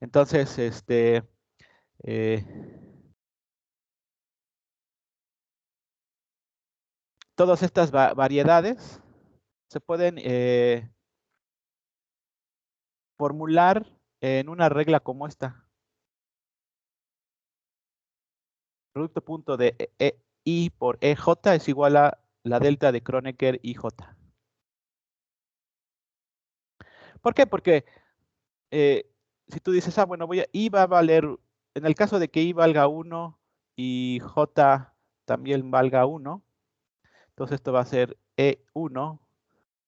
Entonces, todas estas variedades se pueden formular en una regla como esta. Producto punto de I por EJ es igual a la delta de Kronecker IJ. ¿Por qué? Porque si tú dices, bueno, I va a valer, en el caso de que I valga 1 y J también valga 1, entonces esto va a ser E1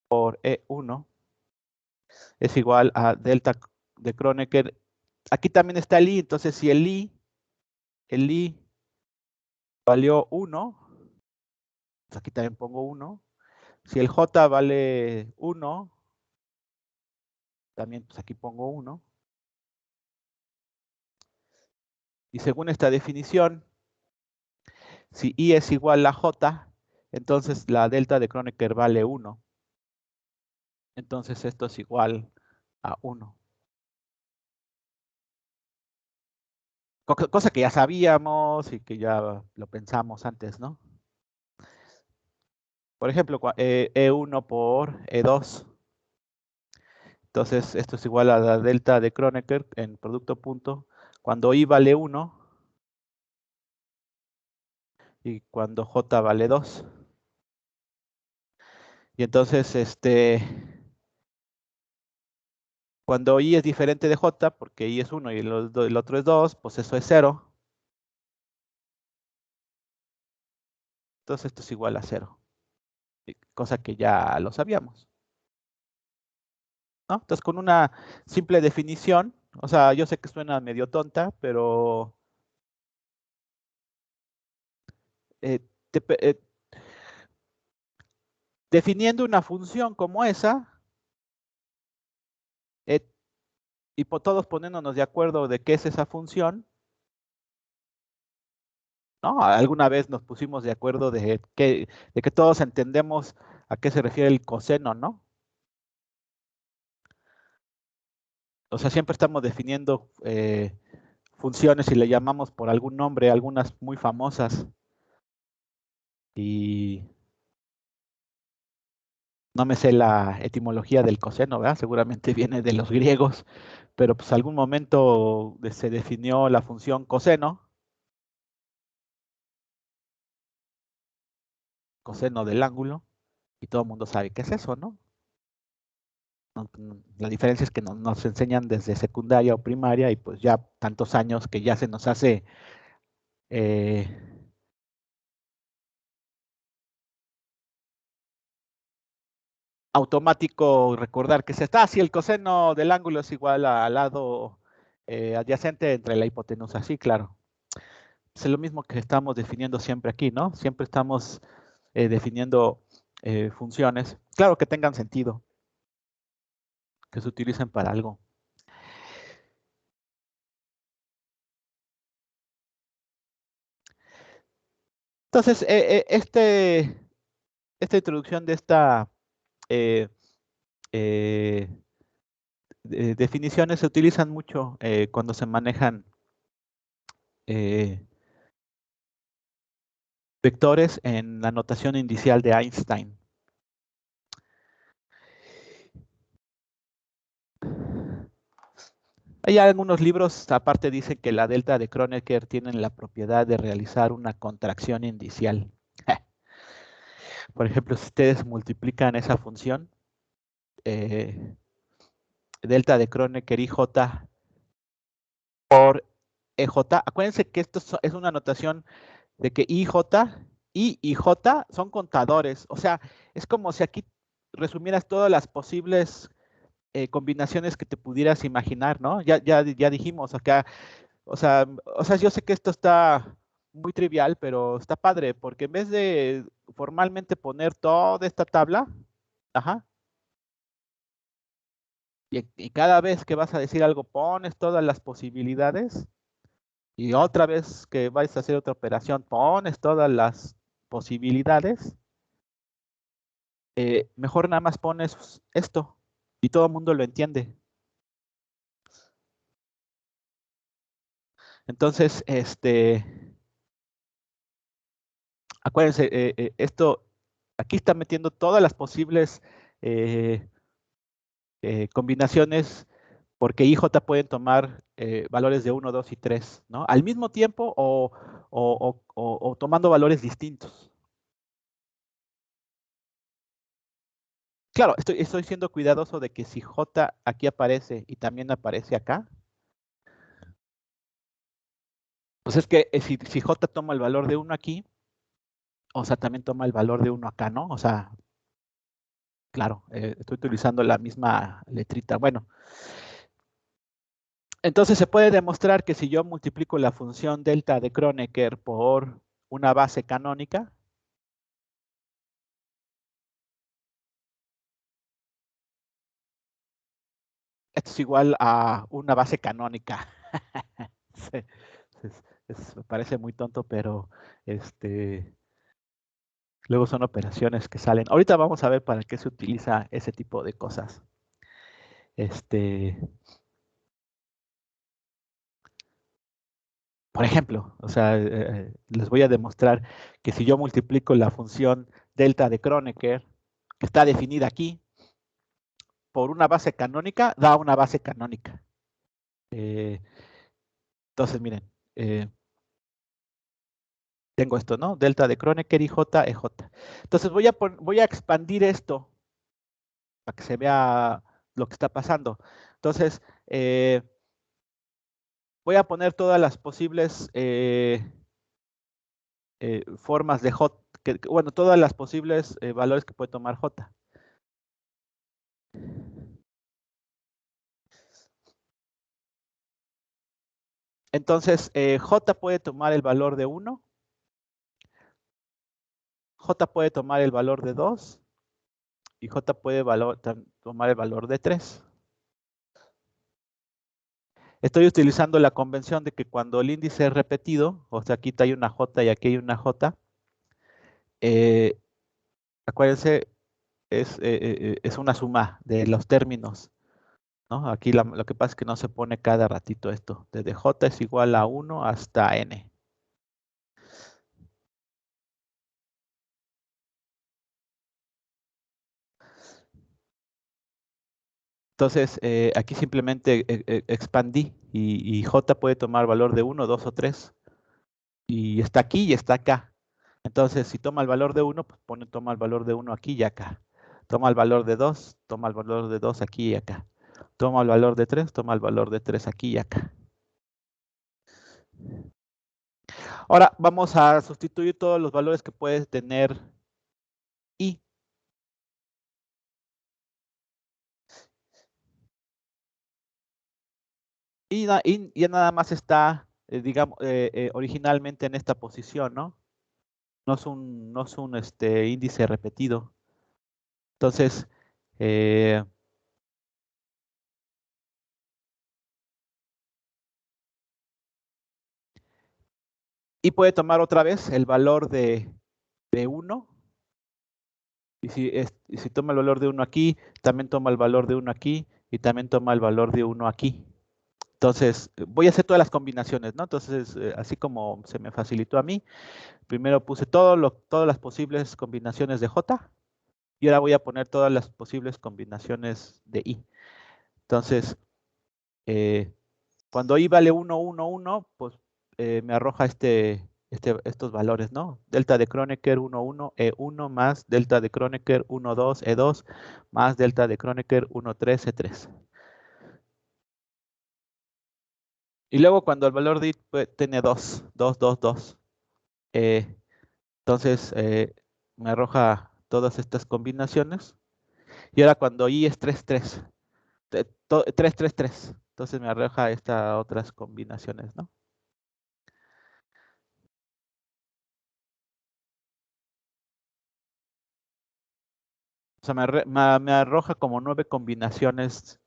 por E1 es igual a delta de Kronecker. Aquí también está el I, entonces si el I valió 1, pues aquí también pongo 1. Si el J vale 1, también pues aquí pongo 1. Y según esta definición, si I es igual a J, entonces la delta de Kronecker vale 1. Entonces esto es igual a 1. Cosa que ya sabíamos y que ya lo pensamos antes, ¿no? Por ejemplo, E1 por E2. Entonces esto es igual a la delta de Kronecker en producto punto cuando I vale 1 y cuando J vale 2. Y entonces, cuando I es diferente de J, porque I es 1 y el otro es 2, pues eso es 0. Entonces esto es igual a 0. Cosa que ya lo sabíamos, ¿no? Entonces con una simple definición, o sea, yo sé que suena medio tonta, pero eh, eh, definiendo una función como esa, y todos poniéndonos de acuerdo de qué es esa función, ¿no? Alguna vez nos pusimos de acuerdo de que todos entendemos a qué se refiere el coseno, ¿no? O sea, siempre estamos definiendo funciones y le llamamos por algún nombre, algunas muy famosas. Y no me sé la etimología del coseno, ¿verdad? Seguramente viene de los griegos, pero pues algún momento se definió la función coseno del ángulo, y todo el mundo sabe qué es eso, ¿no? La diferencia es que nos enseñan desde secundaria o primaria y pues ya tantos años que ya se nos hace automático recordar que se está así, el coseno del ángulo es igual al lado adyacente entre la hipotenusa. Sí, claro. Es lo mismo que estamos definiendo siempre aquí, ¿no? Siempre estamos definiendo funciones, claro que tengan sentido, que se utilicen para algo. Entonces, esta introducción de esta definiciones se utilizan mucho cuando se manejan vectores en la notación indicial de Einstein. Hay algunos libros, aparte dicen que la delta de Kronecker tiene la propiedad de realizar una contracción indicial. Por ejemplo, si ustedes multiplican esa función, delta de Kronecker IJ por EJ, acuérdense que esto es una notación de que I y J son contadores, o sea, es como si aquí resumieras todas las posibles combinaciones que te pudieras imaginar, ¿no? Ya dijimos acá, o sea, yo sé que esto está muy trivial, pero está padre, porque en vez de formalmente poner toda esta tabla, ajá, y cada vez que vas a decir algo pones todas las posibilidades, y otra vez que vais a hacer otra operación pones todas las posibilidades, mejor nada más pones esto y todo el mundo lo entiende. Entonces, acuérdense, esto aquí está metiendo todas las posibles combinaciones, porque IJ pueden tomar valores de 1, 2 y 3, ¿no? Al mismo tiempo o tomando valores distintos. Claro, estoy siendo cuidadoso de que si J aquí aparece y también aparece acá, pues es que si J toma el valor de 1 aquí, o sea, también toma el valor de 1 acá, ¿no? O sea, claro, estoy utilizando la misma letrita. Bueno, entonces se puede demostrar que si yo multiplico la función delta de Kronecker por una base canónica, esto es igual a una base canónica. Sí, me parece muy tonto, pero luego son operaciones que salen. Ahorita vamos a ver para qué se utiliza ese tipo de cosas. Por ejemplo, o sea, les voy a demostrar que si yo multiplico la función delta de Kronecker, que está definida aquí, por una base canónica, da una base canónica. Entonces, miren, tengo esto, ¿no? Delta de Kronecker y J, EJ. Entonces voy a expandir esto para que se vea lo que está pasando. Entonces, voy a poner todas las posibles formas de J, bueno, todas las posibles valores que puede tomar J. Entonces, J puede tomar el valor de 1, J puede tomar el valor de 2 y J puede tomar el valor de 3. Estoy utilizando la convención de que cuando el índice es repetido, o sea, aquí hay una J y aquí hay una J, acuérdense, es una suma de los términos, ¿no? Aquí lo que pasa es que no se pone cada ratito esto. Desde J es igual a 1 hasta N. Entonces, aquí simplemente expandí y J puede tomar valor de 1, 2 o 3. Y está aquí y está acá. Entonces, si toma el valor de 1, pues toma el valor de 1 aquí y acá. Toma el valor de 2, toma el valor de 2 aquí y acá. Toma el valor de 3, toma el valor de 3 aquí y acá. Ahora vamos a sustituir todos los valores que puede tener I. Y ya nada más está, digamos, originalmente en esta posición, ¿no? No es un índice repetido. Entonces, y puede tomar otra vez el valor de 1. Y si toma el valor de 1 aquí, también toma el valor de 1 aquí y también toma el valor de 1 aquí. Entonces, voy a hacer todas las combinaciones, ¿no? Entonces, así como se me facilitó a mí, primero puse todas las posibles combinaciones de J y ahora voy a poner todas las posibles combinaciones de I. Entonces, cuando I vale 1, 1, 1, pues me arroja estos valores, ¿no? Delta de Kronecker 1, 1, E1 más delta de Kronecker 1, 2, E2 más delta de Kronecker 1, 3, E3. Y luego cuando el valor de I tiene 2, 2, 2, 2, entonces me arroja todas estas combinaciones. Y ahora cuando I es 3, 3, 3, 3, 3, entonces me arroja estas otras combinaciones, ¿no? O sea, me arroja como 9 combinaciones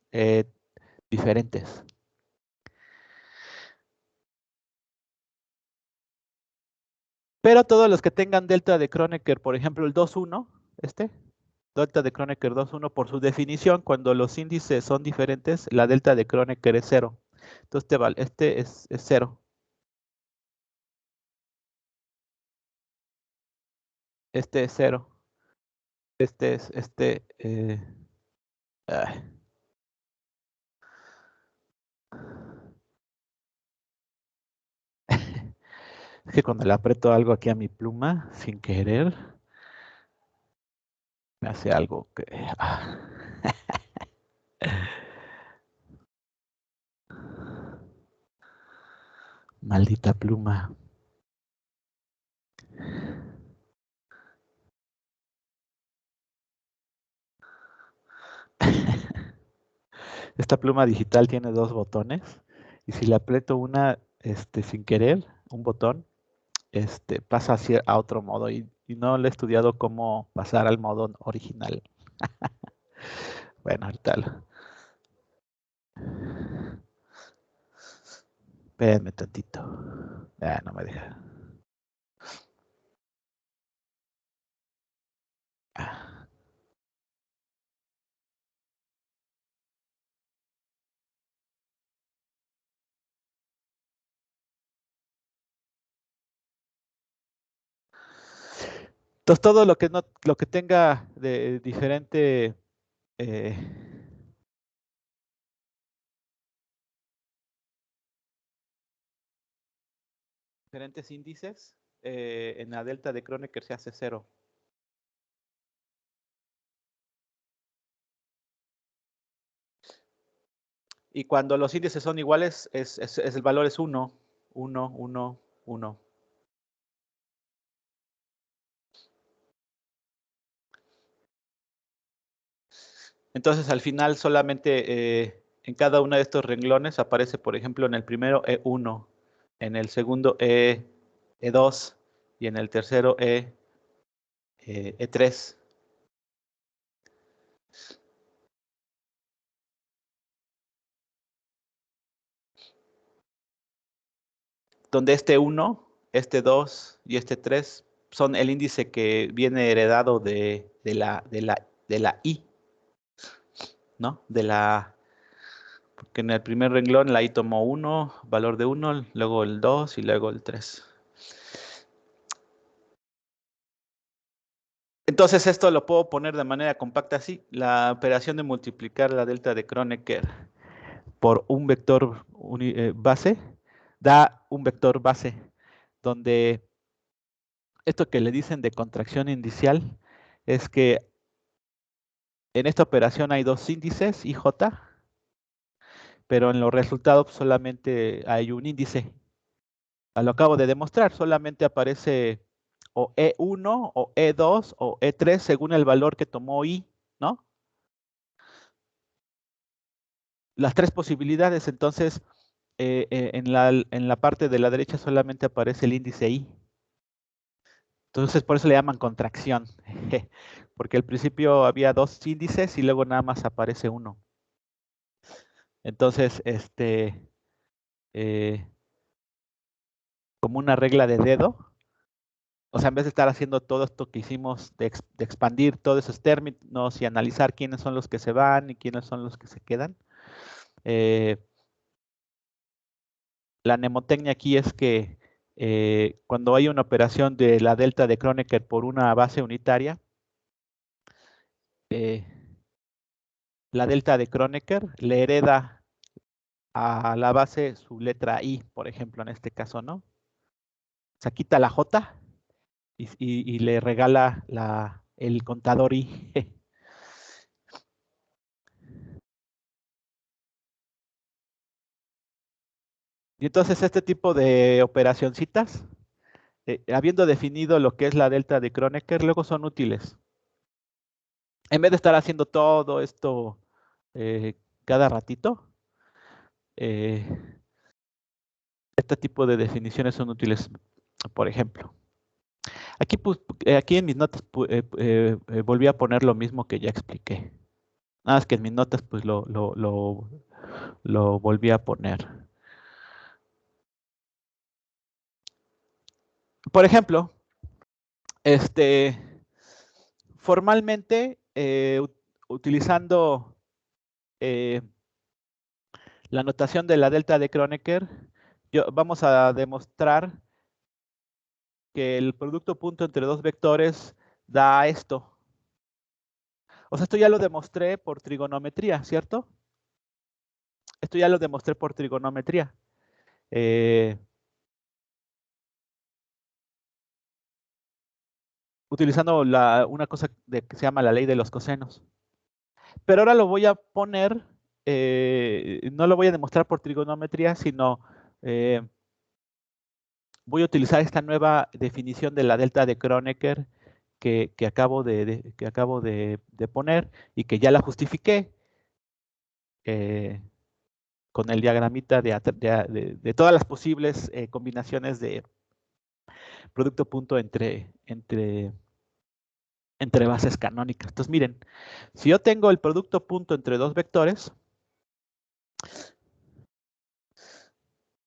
diferentes. Pero todos los que tengan delta de Kronecker, por ejemplo, el 2,1, delta de Kronecker 2,1, por su definición, cuando los índices son diferentes, la delta de Kronecker es 0. Entonces, este es 0. Este es 0. Este es, ay. Es que cuando le aprieto algo aquí a mi pluma, sin querer, me hace algo que... Maldita pluma. Esta pluma digital tiene 2 botones y si le aprieto una sin querer, un botón, pasa a otro modo y no le he estudiado cómo pasar al modo original. Bueno, ahorita espérenme tantito. Ah, no me deja. Ah. Entonces todo lo que no, lo que tenga de diferente diferentes índices, en la delta de Kronecker se hace 0. Y cuando los índices son iguales, el valor es 1, 1, 1, 1. Entonces al final solamente en cada uno de estos renglones aparece, por ejemplo, en el primero E1, en el segundo E2 y en el tercero E3. Donde este 1, este 2 y este 3 son el índice que viene heredado de la I, ¿no? Porque en el primer renglón la I tomó 1, valor de 1, luego el 2 y luego el 3. Entonces esto lo puedo poner de manera compacta así. La operación de multiplicar la delta de Kronecker por un vector base da un vector base donde esto que le dicen de contracción indicial es que en esta operación hay 2 índices, IJ, pero en los resultados solamente hay un índice. Lo acabo de demostrar, solamente aparece o E1 o E2 o E3 según el valor que tomó I, ¿no? Las 3 posibilidades, entonces en la parte de la derecha solamente aparece el índice I. Entonces por eso le llaman contracción, porque al principio había 2 índices y luego nada más aparece uno. Entonces, eh, como una regla de dedo, o sea, en vez de estar haciendo todo esto que hicimos de expandir todos esos términos y analizar quiénes son los que se van y quiénes son los que se quedan, la mnemotecnia aquí es que cuando hay una operación de la delta de Kronecker por una base unitaria, eh, la delta de Kronecker le hereda a la base su letra I, por ejemplo, en este caso, ¿no? O sea, quita la J y le regala el contador I. Y entonces este tipo de operacioncitas, habiendo definido lo que es la delta de Kronecker, luego son útiles. En vez de estar haciendo todo esto cada ratito, eh, este tipo de definiciones son útiles, por ejemplo. Aquí, pues, aquí en mis notas volví a poner lo mismo que ya expliqué. Nada más que en mis notas pues lo volví a poner. Por ejemplo, formalmente, utilizando eh, la notación de la delta de Kronecker, vamos a demostrar que el producto punto entre dos vectores da esto. O sea, esto ya lo demostré por trigonometría, ¿cierto? Esto ya lo demostré por trigonometría. Utilizando una cosa que se llama la ley de los cosenos. Pero ahora lo voy a poner, no lo voy a demostrar por trigonometría, sino voy a utilizar esta nueva definición de la delta de Kronecker que acabo de poner y que ya la justifiqué con el diagramita de todas las posibles combinaciones de producto punto entre bases canónicas. Entonces, miren, si yo tengo el producto punto entre dos vectores,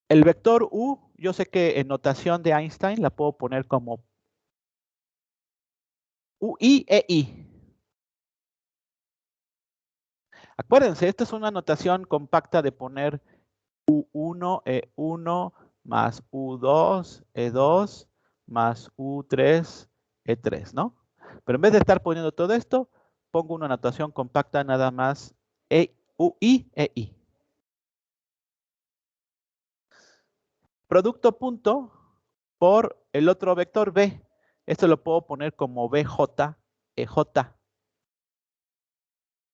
el vector U, yo sé que en notación de Einstein la puedo poner como UI e I. Acuérdense, esta es una notación compacta de poner U1, E1, más U2, E2, más U3, E3, ¿no? Pero en vez de estar poniendo todo esto, pongo una notación compacta nada más UI e I. Producto punto por el otro vector B. Esto lo puedo poner como BJ, EJ.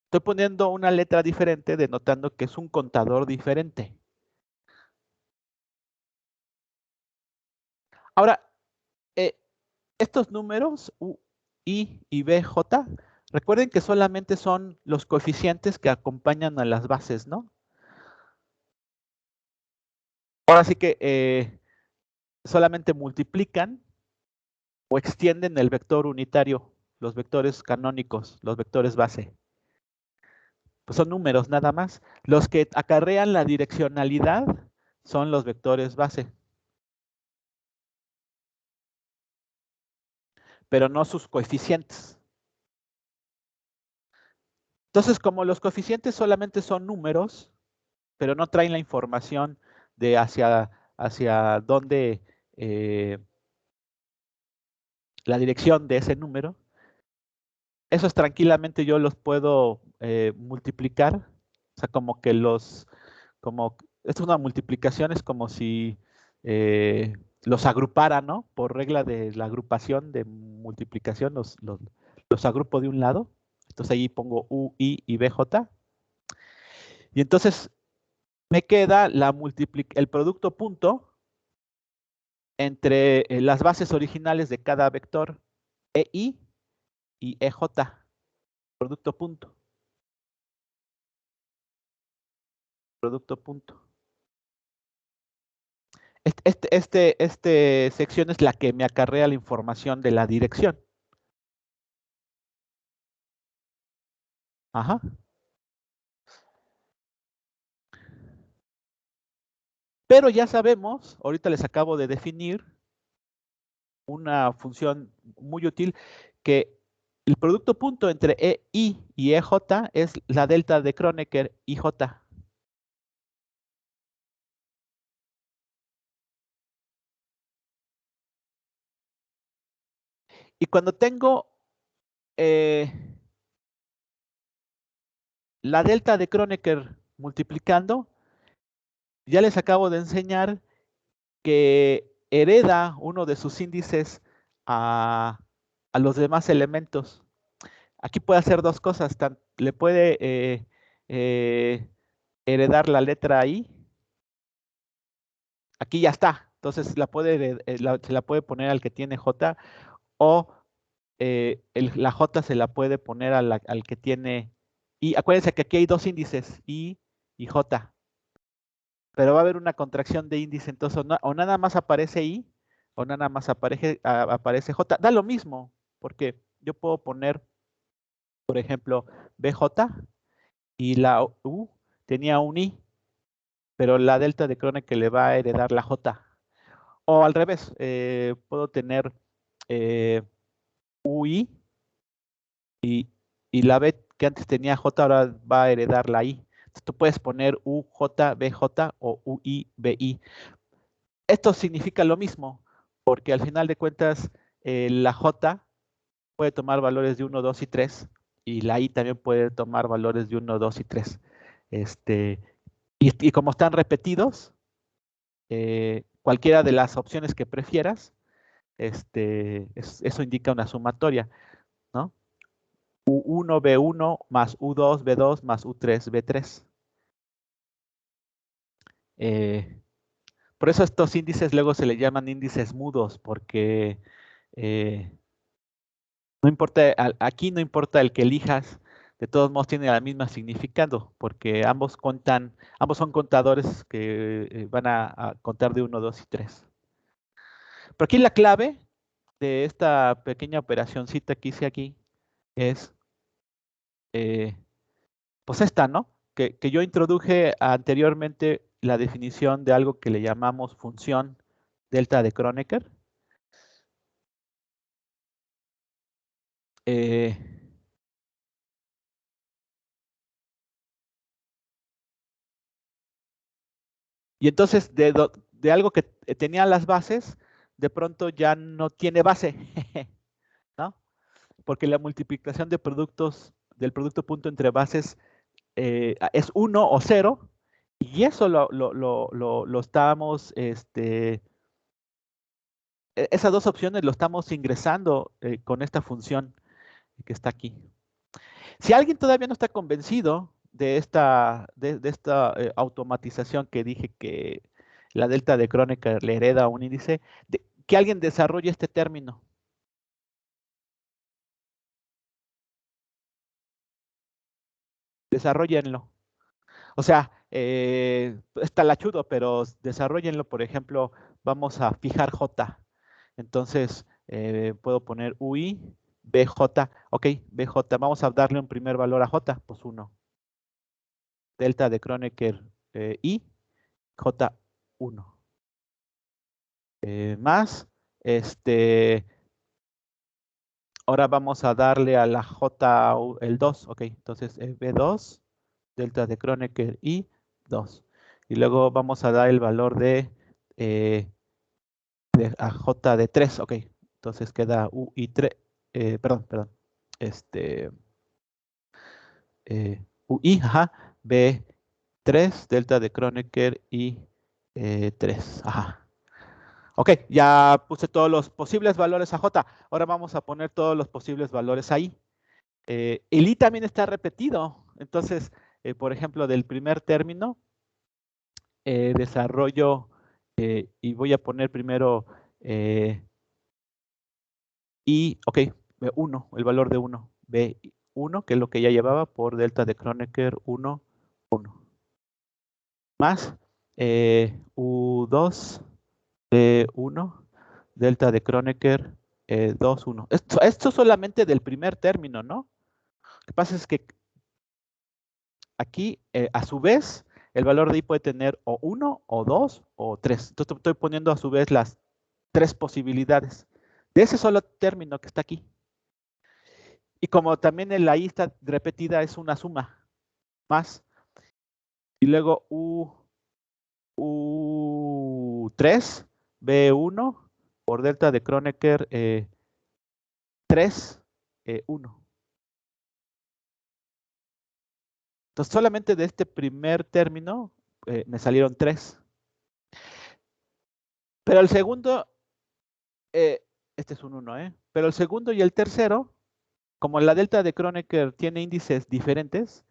Estoy poniendo una letra diferente denotando que es un contador diferente. Ahora, estos números U, I y BJ, recuerden que solamente son los coeficientes que acompañan a las bases, ¿no? Ahora sí que solamente multiplican o extienden el vector unitario, los vectores canónicos, los vectores base. Pues son números nada más. Los que acarrean la direccionalidad son los vectores base, pero no sus coeficientes. Entonces, como los coeficientes solamente son números, pero no traen la información de hacia dónde, la dirección de ese número, esos tranquilamente yo los puedo multiplicar. O sea, como que esto es una multiplicación, es como si los agrupara, ¿no? Por regla de la agrupación de multiplicación, los agrupo de un lado. Entonces ahí pongo U, I y BJ. Y entonces me queda el producto punto entre las bases originales de cada vector EI y EJ, producto punto, producto punto. Este sección es la que me acarrea la información de la dirección. Ajá. Pero ya sabemos, ahorita les acabo de definir una función muy útil, que el producto punto entre EI y EJ es la delta de Kronecker IJ. Y cuando tengo la delta de Kronecker multiplicando, ya les acabo de enseñar que hereda uno de sus índices a los demás elementos. Aquí puede hacer dos cosas. Le puede heredar la letra I. Aquí ya está. Entonces se la puede poner al que tiene J, o la J se la puede poner al que tiene I. Acuérdense que aquí hay dos índices, I y J. Pero va a haber una contracción de índice, entonces o nada más aparece I o nada más aparece J. Da lo mismo, porque yo puedo poner, por ejemplo, BJ y la U tenía un I, pero la delta de Kronecker le va a heredar la J. O al revés, puedo tener UI y la B que antes tenía J ahora va a heredar la I. Entonces, tú puedes poner UJ, BJ o UI, BI. Esto significa lo mismo, porque al final de cuentas la J puede tomar valores de 1, 2 y 3. Y la I también puede tomar valores de 1, 2 y 3. Y como están repetidos, cualquiera de las opciones que prefieras, eso indica una sumatoria, ¿no? U1, B1 más U2, B2 más U3, B3. Por eso estos índices luego se le llaman índices mudos, porque eh, no importa, aquí no importa el que elijas, de todos modos tiene el mismo significado, porque ambos son contadores que van a contar de 1, 2 y 3. Pero aquí la clave de esta pequeña operacioncita que hice aquí es, eh, pues esta, ¿no? Que yo introduje anteriormente la definición de algo que le llamamos función delta de Kronecker. Eh, y entonces de algo que tenía las bases, de pronto ya no tiene base, ¿no? Porque la multiplicación de productos, del producto punto entre bases, es 1 o 0, y eso lo estamos, esas dos opciones lo estamos ingresando con esta función que está aquí. Si alguien todavía no está convencido de esta automatización que dije que la delta de Kronecker le hereda a un índice, que alguien desarrolle este término. Desarrollenlo. O sea, está lachudo, pero desarrollenlo. Por ejemplo, vamos a fijar J. Entonces, puedo poner UI, BJ. Ok, BJ. Vamos a darle un primer valor a J, pues 1. Delta de Kronecker I, J1. Más, ahora vamos a darle a la J el 2. Ok, entonces B2, delta de Kronecker I, 2. Y luego vamos a dar el valor eh, a J de 3. Ok, entonces queda U y 3. Perdón. Este, UI, ajá, B3, delta de Kronecker y 3. Ajá. Ok, ya puse todos los posibles valores a J. Ahora vamos a poner todos los posibles valores ahí. El I también está repetido. Entonces, por ejemplo, del primer término, desarrollo y voy a poner primero I, ok, 1, el valor de 1. B1, que es lo que ya llevaba, por delta de Kronecker 1, 1. Más U2, B1, delta de Kronecker 2, 1. Esto solamente del primer término, ¿no? Lo que pasa es que aquí, a su vez, el valor de I puede tener o 1, o 2, o 3. Entonces estoy poniendo a su vez las 3 posibilidades de ese solo término que está aquí. Y como también en la I está repetida, es una suma más. Y luego U3, B1, por delta de Kronecker 3, 1. Entonces solamente de este primer término me salieron 3. Pero el segundo, este es un 1, pero el segundo y el tercero, como la delta de Kronecker tiene índices diferentes,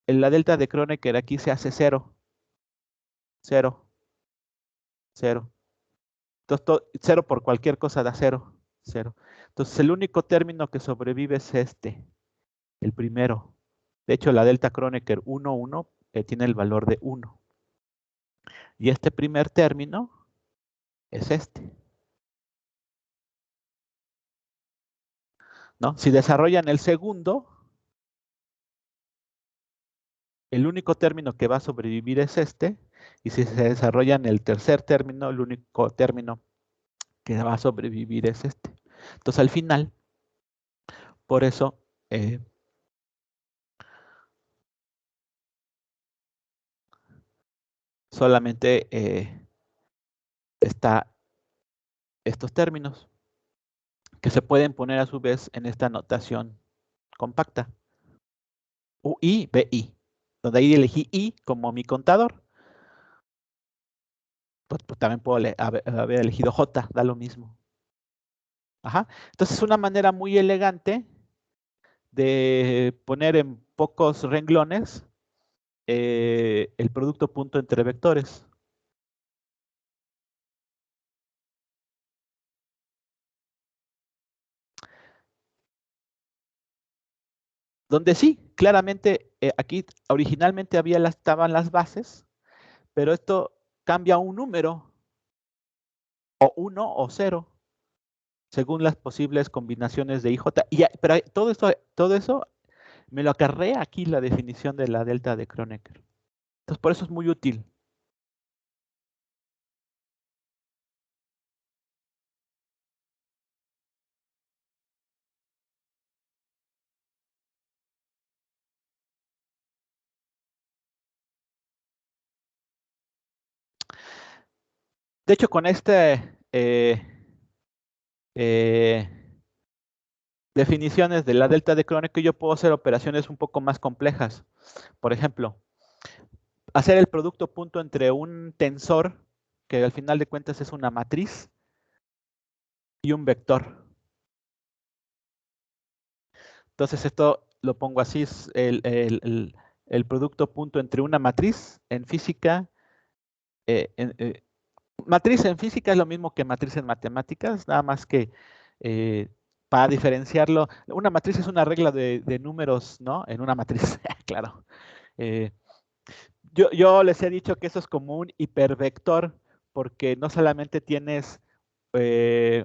la delta de Kronecker aquí se hace 0, 0, 0. Entonces, 0 por cualquier cosa da 0, 0. Entonces, el único término que sobrevive es el primero. De hecho, la delta Kronecker 1, 1 tiene el valor de 1. Y este primer término es este. ¿No? Si desarrollan el segundo, el único término que va a sobrevivir es este. Y si se desarrollan el tercer término, el único término que va a sobrevivir es este. Entonces, al final, por eso, solamente está estos términos, que se pueden poner a su vez en esta notación compacta. UI, BI, donde ahí elegí I como mi contador. Pues también puedo haber elegido J, da lo mismo. Ajá. Entonces es una manera muy elegante de poner en pocos renglones el producto punto entre vectores. Donde sí, claramente aquí originalmente estaban las bases, pero esto cambia un número, o 1 o 0, según las posibles combinaciones de IJ. Pero todo eso me lo acarrea aquí la definición de la delta de Kronecker. Entonces, por eso es muy útil. De hecho, con eh, definiciones de la delta de Kronecker, yo puedo hacer operaciones un poco más complejas. Por ejemplo, hacer el producto punto entre un tensor, que al final de cuentas es una matriz, y un vector. Entonces esto lo pongo así, es el producto punto entre una matriz en física. Matriz en física es lo mismo que matriz en matemáticas, nada más que para diferenciarlo, una matriz es una regla de números, ¿no? En una matriz, claro. Eh, yo les he dicho que eso es como un hipervector, porque no solamente tienes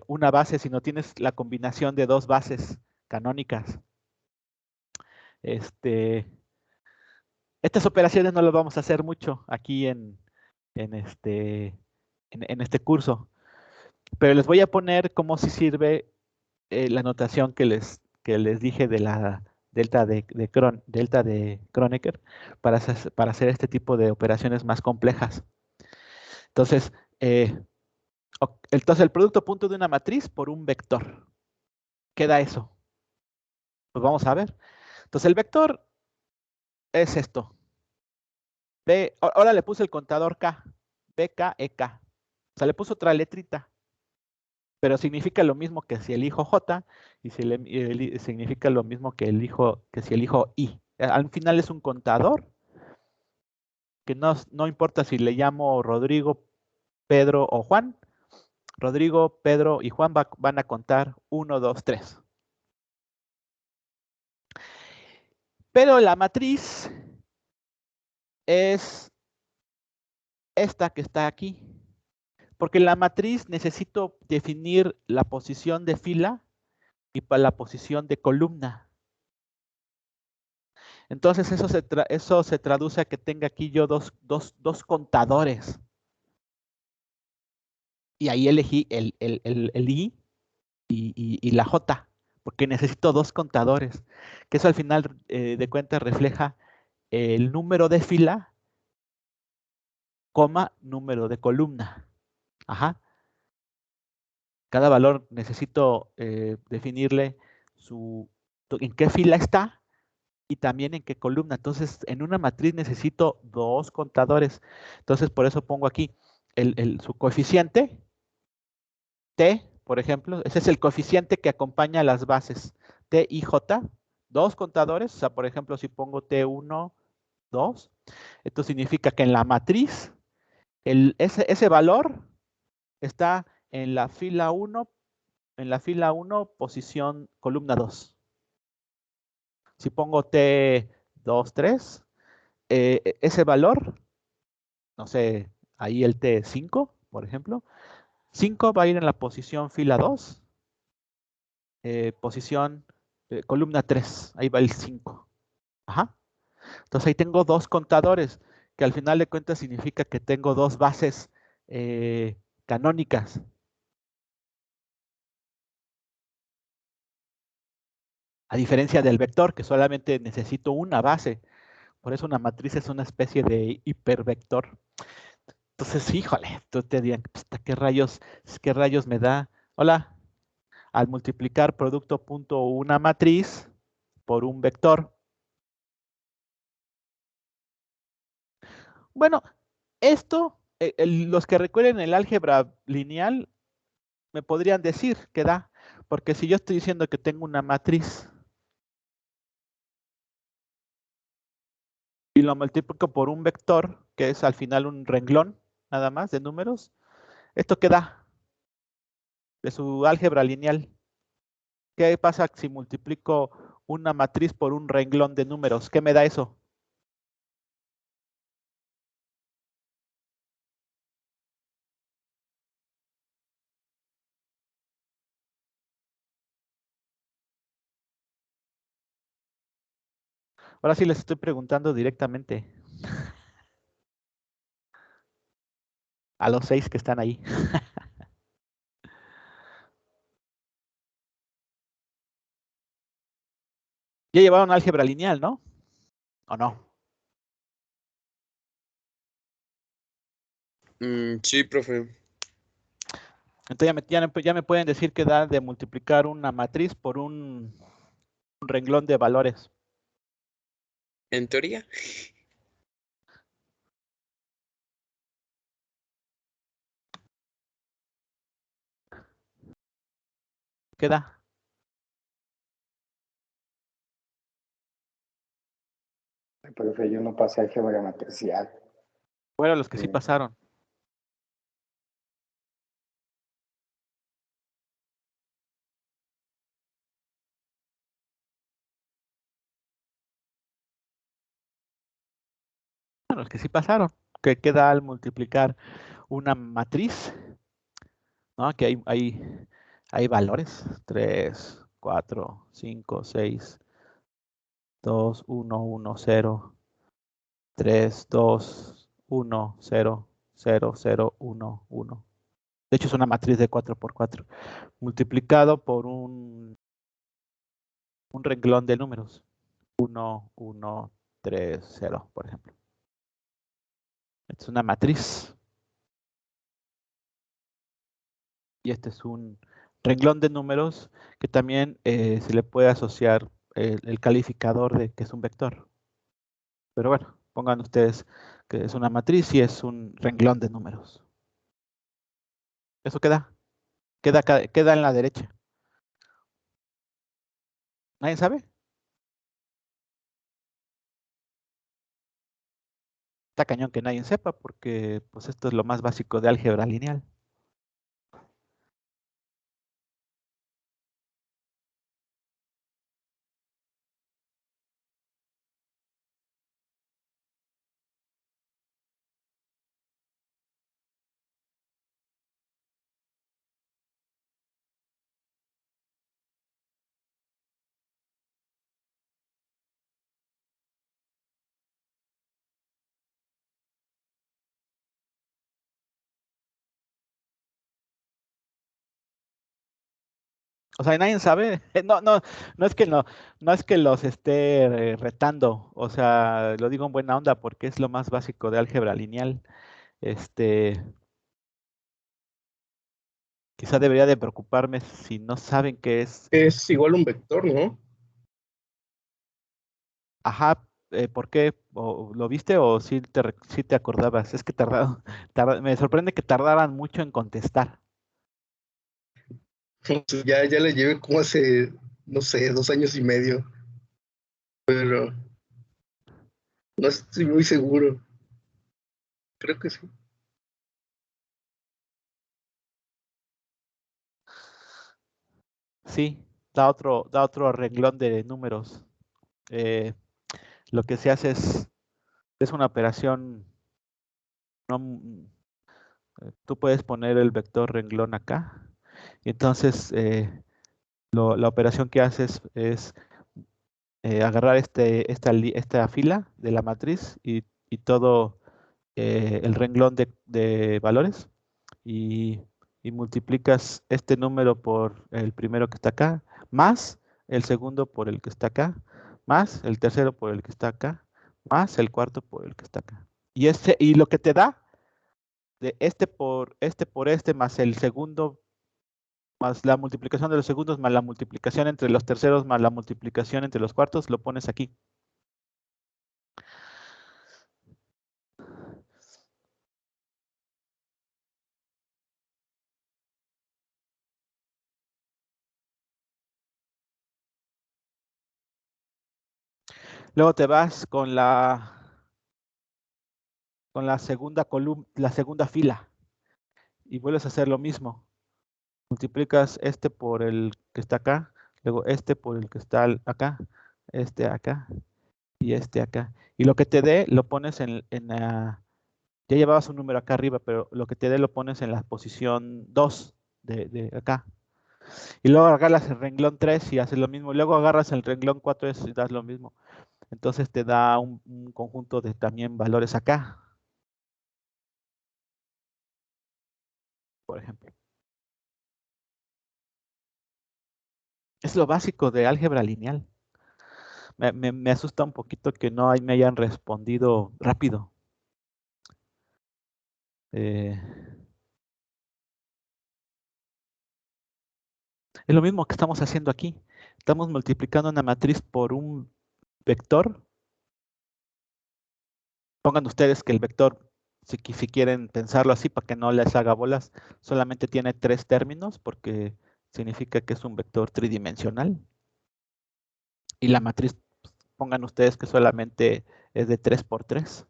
una base, sino tienes la combinación de dos bases canónicas. Estas operaciones no las vamos a hacer mucho aquí en este curso, pero les voy a poner cómo si sirve la notación que les dije de la delta de Kronecker para hacer este tipo de operaciones más complejas. Entonces, el producto punto de una matriz por un vector. ¿Qué da eso? Pues vamos a ver. Entonces, el vector es esto. Ahora le puse el contador K. BK, EK. O sea, le puse otra letrita. Pero significa lo mismo que si elijo J y significa lo mismo que si elijo I. Al final es un contador que no importa si le llamo Rodrigo, Pedro o Juan. Rodrigo, Pedro y Juan van a contar 1, 2, 3. Pero la matriz es esta que está aquí. Porque en la matriz necesito definir la posición de fila y para la posición de columna. Entonces eso se traduce a que tenga aquí yo dos contadores. Y ahí elegí el I y la J, porque necesito dos contadores. Que eso al final de cuentas refleja el número de fila, coma, número de columna. Ajá. Cada valor necesito definirle en qué fila está y también en qué columna. Entonces, en una matriz necesito dos contadores. Entonces, por eso pongo aquí su coeficiente, T, por ejemplo. Ese es el coeficiente que acompaña a las bases. T y J, dos contadores. O sea, por ejemplo, si pongo T1, 2, esto significa que en la matriz, ese valor está en la fila 1, posición columna 2. Si pongo T2, 3, ese valor, no sé, ahí el T5, por ejemplo, 5 va a ir en la posición fila 2, posición columna 3, ahí va el 5. Ajá. Entonces ahí tengo dos contadores, que al final de cuentas significa que tengo dos bases canónicas. A diferencia del vector, que solamente necesito una base. Por eso una matriz es una especie de hipervector. Entonces, híjole, tú te dirían, ¿qué rayos me da? Hola. al multiplicar producto punto una matriz por un vector. Bueno, esto, los que recuerden el álgebra lineal, me podrían decir que da, porque si yo estoy diciendo que tengo una matriz y lo multiplico por un vector, que es al final un renglón, nada más, de números, ¿esto qué da? De su álgebra lineal. ¿Qué pasa si multiplico una matriz por un renglón de números? ¿Qué me da eso? Ahora sí les estoy preguntando directamente a los 6 que están ahí. Ya llevaron álgebra lineal, ¿no? ¿O no? Sí, profe. Entonces ya me pueden decir que da de multiplicar una matriz por un renglón de valores. En teoría. ¿Qué da? Profe, yo no pasé álgebra matricial. Bueno, los que sí pasaron. Bueno, los que sí pasaron. ¿Qué da al multiplicar una matriz? ¿No? Aquí hay valores. 3, 4, 5, 6, 2, 1, 1, 0, 3, 2, 1, 0, 0, 0, 1, 1. De hecho, es una matriz de 4 por 4, multiplicado por un renglón de números. 1, 1, 3, 0, por ejemplo. Esta es una matriz. Y este es un renglón de números que también se le puede asociar el calificador de que es un vector. Pero bueno, pongan ustedes que es una matriz y es un renglón de números. ¿Eso queda? Queda en la derecha. ¿Nadie sabe? Está cañón que nadie sepa porque pues esto es lo más básico de álgebra lineal. O sea, nadie sabe. No es que no es que los esté retando. O sea, lo digo en buena onda porque es lo más básico de álgebra lineal. Quizá debería de preocuparme si no saben qué es. Es igual un vector, ¿no? Ajá, ¿por qué? ¿Lo viste o sí te acordabas? Es que me sorprende que tardaran mucho en contestar. Ya le llevé como hace, no sé, 2 años y medio, pero no estoy muy seguro. Creo que sí. Sí, da otro renglón de números. Eh, lo que se hace es una operación, no, tú puedes poner el vector renglón acá. Y entonces la operación que haces es agarrar esta fila de la matriz y todo el renglón de valores y, y multiplicas este número por el primero que está acá, más el segundo por el que está acá, más el tercero por el que está acá, más el cuarto por el que está acá. Y lo que te da de este por este más el segundo más la multiplicación de los segundos, más la multiplicación entre los terceros, más la multiplicación entre los cuartos, lo pones aquí. Luego te vas con la segunda columna, la segunda fila, y vuelves a hacer lo mismo. Multiplicas este por el que está acá, luego este por el que está acá, este acá y este acá. Y lo que te dé lo pones en la... Ya llevabas un número acá arriba, pero lo que te dé lo pones en la posición 2 de acá. Y luego agarras el renglón 3 y haces lo mismo. Y luego agarras el renglón 4 y das lo mismo. Entonces te da un conjunto de también valores acá, por ejemplo. Es lo básico de álgebra lineal. Me asusta un poquito que no me hayan respondido rápido. Es lo mismo que estamos haciendo aquí. Estamos multiplicando una matriz por un vector. Pongan ustedes que el vector, si quieren pensarlo así para que no les haga bolas, solamente tiene 3 términos porque significa que es un vector tridimensional. Y la matriz, pongan ustedes que solamente es de 3 por 3.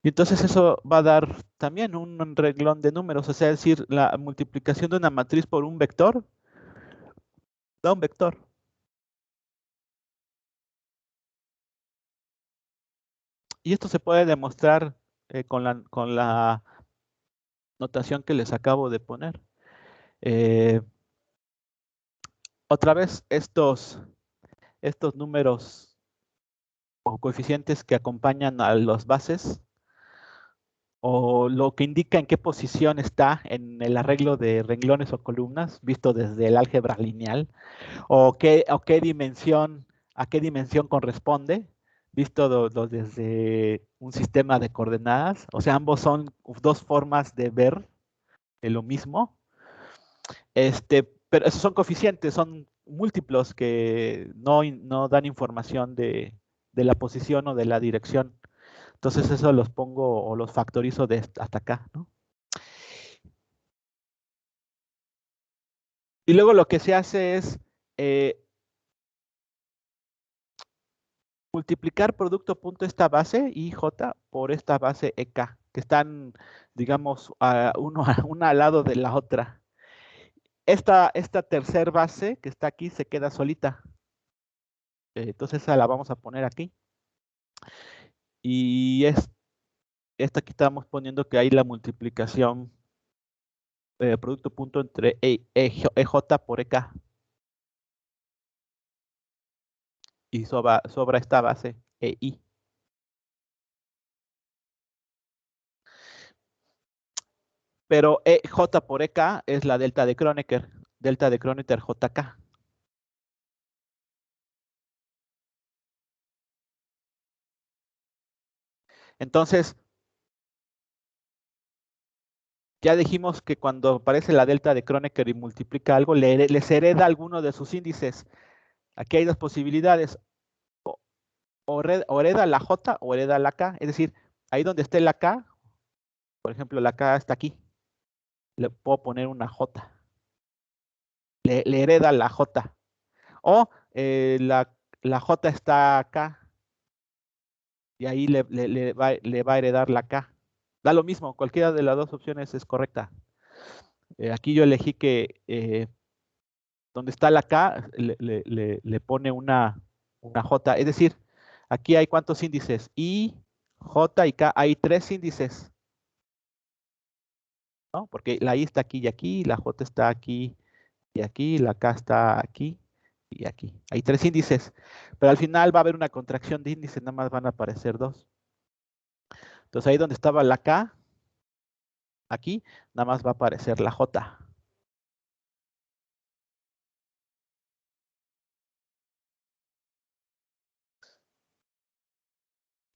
Y entonces eso va a dar también un renglón de números, o sea, es decir, la multiplicación de una matriz por un vector da un vector. Y esto se puede demostrar con la notación que les acabo de poner. Otra vez, estos números o coeficientes que acompañan a las bases, o lo que indica en qué posición está en el arreglo de renglones o columnas, visto desde el álgebra lineal, o a qué dimensión corresponde, visto desde un sistema de coordenadas. O sea, ambos son dos formas de ver lo mismo. Pero esos son coeficientes, son múltiplos que no dan información de la posición o de la dirección. Entonces eso los pongo o los factorizo hasta acá, ¿no? Y luego lo que se hace es multiplicar producto punto esta base IJ por esta base EK, que están, digamos, una al lado de la otra. Esta tercer base que está aquí se queda solita. Entonces esa la vamos a poner aquí. Y esta aquí estamos poniendo que hay la multiplicación producto punto entre EJ por EK. Y sobra esta base EI. Pero EJ por EK es la delta de Kronecker JK. Entonces, ya dijimos que cuando aparece la delta de Kronecker y multiplica algo, les hereda alguno de sus índices. Aquí hay dos posibilidades. O hereda la J o hereda la K. Es decir, ahí donde esté la K, por ejemplo, la K está aquí. Le puedo poner una J. Le hereda la J. O la J está acá y ahí le va a heredar la K. Da lo mismo, cualquiera de las dos opciones es correcta. Aquí yo elegí que donde está la K le pone una J. Es decir, aquí hay ¿cuántos índices? I, J y K. Hay 3 índices, ¿no? Porque la I está aquí y aquí, la J está aquí y aquí, la K está aquí y aquí. Hay 3 índices, pero al final va a haber una contracción de índices, nada más van a aparecer 2. Entonces ahí donde estaba la K, aquí, nada más va a aparecer la J.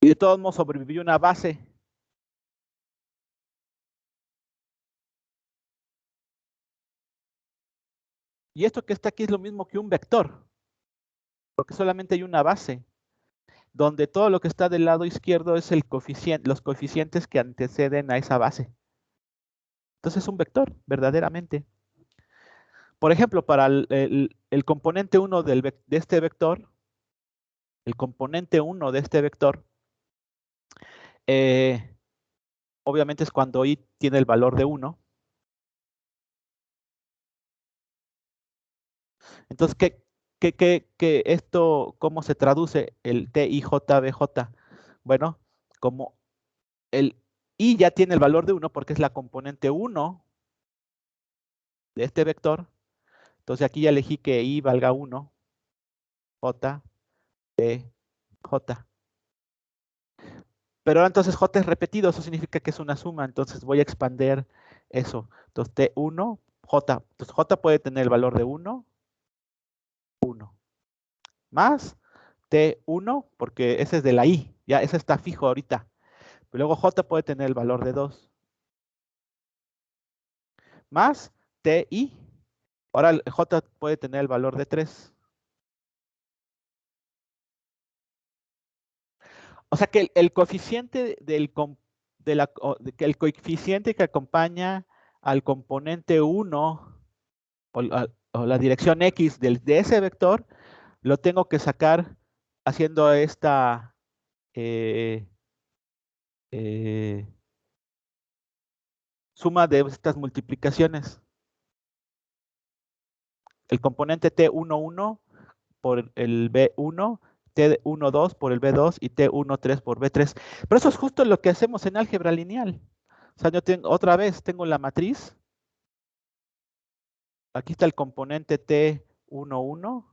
Y de todos modos sobrevivió una base. Y esto que está aquí es lo mismo que un vector, porque solamente hay una base, donde todo lo que está del lado izquierdo es el coeficiente, los coeficientes que anteceden a esa base. Entonces es un vector, verdaderamente. Por ejemplo, para el componente 1 de este vector, el componente 1 de este vector, obviamente es cuando i tiene el valor de 1. Entonces, ¿cómo se traduce el TIJBJ? Bueno, como el i ya tiene el valor de 1 porque es la componente 1 de este vector, entonces aquí ya elegí que i valga 1, j, t, j. Pero ahora entonces j es repetido, eso significa que es una suma, entonces voy a expander eso. Entonces t1, j. Entonces j puede tener el valor de 1, 1. Más t1, porque ese es de la i, ya ese está fijo ahorita. Pero luego j puede tener el valor de 2. Más ti. Ahora el j puede tener el valor de 3. O sea que el coeficiente el coeficiente que acompaña al componente 1 o la dirección x de ese vector, lo tengo que sacar haciendo esta suma de estas multiplicaciones. El componente T11 por el B1, T12 por el B2 y T13 por B3. Pero eso es justo lo que hacemos en álgebra lineal. O sea, yo tengo, otra vez tengo la matriz. Aquí está el componente T11,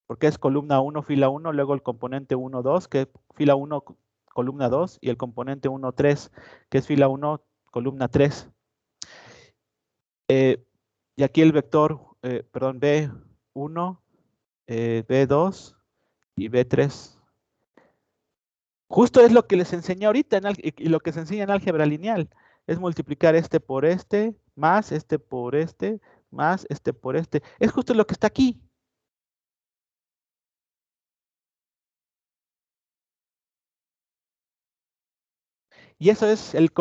porque es columna 1, fila 1, luego el componente 1, 2, que es fila 1, columna 2, y el componente 1, 3, que es fila 1, columna 3. Y aquí el vector, perdón, B1, B2 y B3. Justo es lo que les enseñé ahorita y lo que se enseña en álgebra lineal. Es multiplicar este por este, más este por este, más este por este. Es justo lo que está aquí. Y eso es el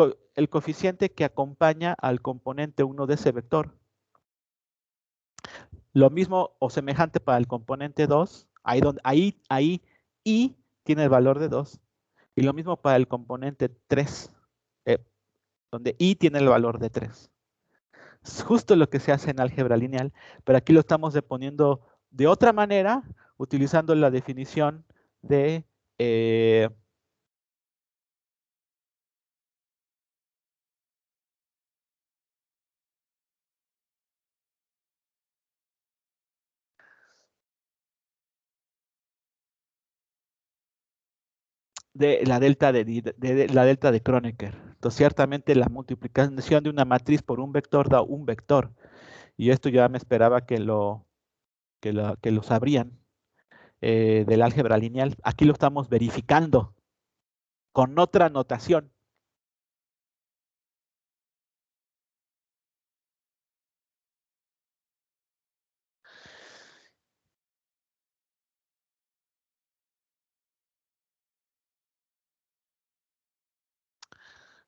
coeficiente que acompaña al componente 1 de ese vector. Lo mismo o semejante para el componente 2. Ahí i tiene el valor de 2. Y lo mismo para el componente 3, donde i tiene el valor de 3. Es justo lo que se hace en álgebra lineal, pero aquí lo estamos poniendo de otra manera, utilizando la definición de la delta la delta de Kronecker. Entonces, ciertamente la multiplicación de una matriz por un vector da un vector. Y esto ya me esperaba que lo sabrían del álgebra lineal. Aquí lo estamos verificando con otra notación.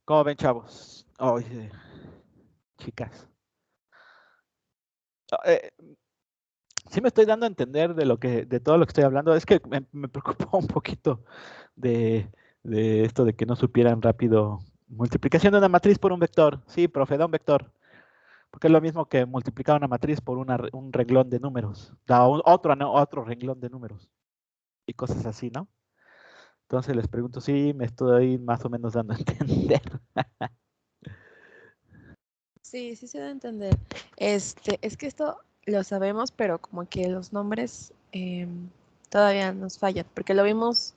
¿Cómo ven, chavos? Oye, chicas. Sí me estoy dando a entender de todo lo que estoy hablando. Es que me preocupa un poquito de esto de que no supieran rápido. Multiplicación de una matriz por un vector. Sí, profe, da un vector. Porque es lo mismo que multiplicar una matriz por un renglón de números. Da otro renglón de números. Y cosas así, ¿no? Entonces les pregunto si me estoy más o menos dando a entender. Sí, sí se da a entender. Es que esto lo sabemos, pero como que los nombres todavía nos fallan, porque lo vimos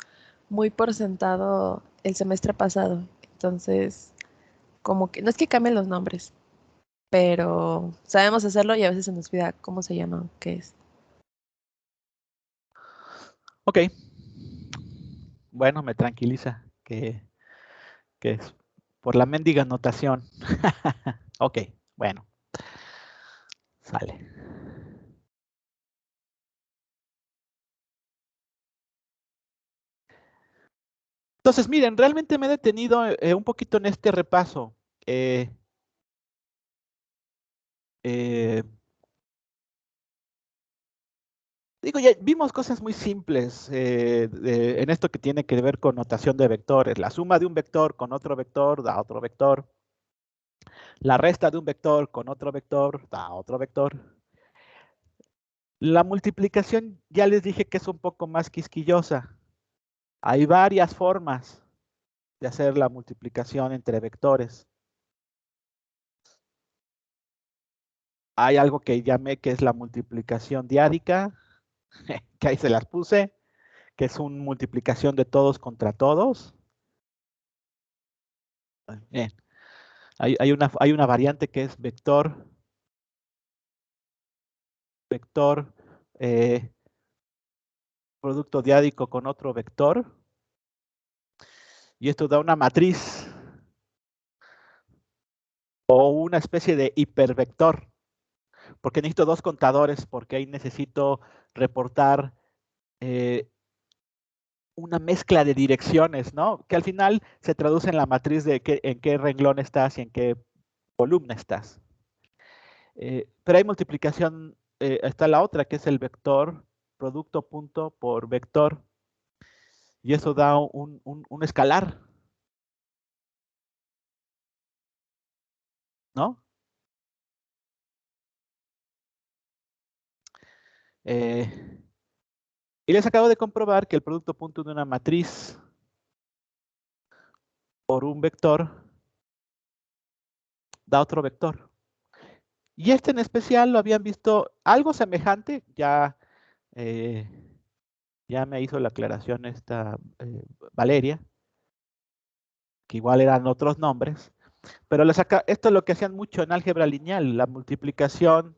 muy por sentado el semestre pasado. Entonces, como que no es que cambien los nombres, pero sabemos hacerlo y a veces se nos olvida cómo se llama, qué es. Ok. Bueno, me tranquiliza que es por la mendiga notación. Ok, bueno. Sale. Entonces, miren, realmente me he detenido un poquito en este repaso. Digo, ya vimos cosas muy simples en esto que tiene que ver con notación de vectores. La suma de un vector con otro vector da otro vector. La resta de un vector con otro vector da otro vector. La multiplicación ya les dije que es un poco más quisquillosa. Hay varias formas de hacer la multiplicación entre vectores. Hay algo que llamé que es la multiplicación diádica, que ahí se las puse, que es una multiplicación de todos contra todos. Bien. Hay una variante que es vector, producto diádico con otro vector. Y esto da una matriz o una especie de hipervector. Porque necesito dos contadores, porque ahí necesito reportar una mezcla de direcciones, ¿no? Que al final se traduce en la matriz de en qué renglón estás y en qué columna estás. Pero hay multiplicación, está la otra, que es el vector, producto punto por vector. Y eso da un escalar, ¿no? Y les acabo de comprobar que el producto punto de una matriz por un vector da otro vector. Y este en especial lo habían visto algo semejante, ya me hizo la aclaración esta Valeria, que igual eran otros nombres, pero esto es lo que hacían mucho en álgebra lineal, la multiplicación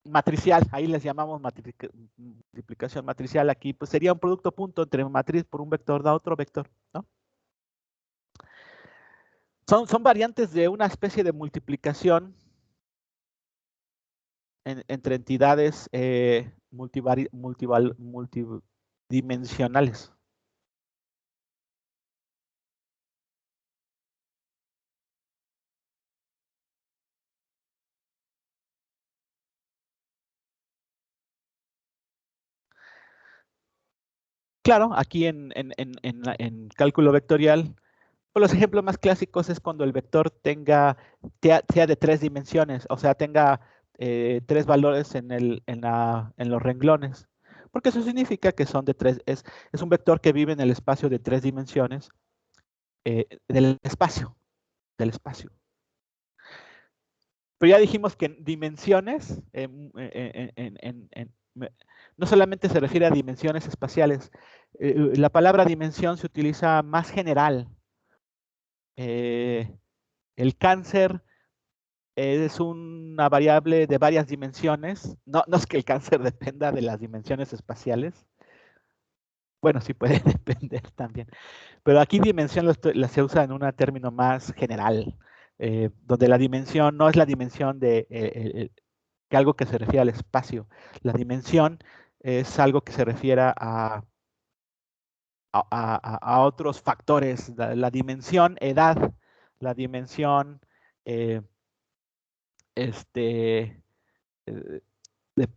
matricial, ahí les llamamos multiplicación matricial, aquí pues sería un producto punto entre matriz por un vector da otro vector, ¿no? Son variantes de una especie de multiplicación entre entidades multidimensionales. Claro, aquí en cálculo vectorial, pues los ejemplos más clásicos es cuando el vector sea de 3 dimensiones, o sea, tenga 3 valores en los renglones. Porque eso significa que son de 3, es un vector que vive en el espacio de 3 dimensiones del espacio. Pero ya dijimos que dimensiones, no solamente se refiere a dimensiones espaciales, la palabra dimensión se utiliza más general. El cáncer es una variable de varias dimensiones. No es que el cáncer dependa de las dimensiones espaciales. Bueno, sí puede depender también. Pero aquí dimensión se usa en un término más general, donde la dimensión no es la dimensión de que algo que se refiere al espacio. La dimensión es algo que se refiere a otros factores. La dimensión edad, la dimensión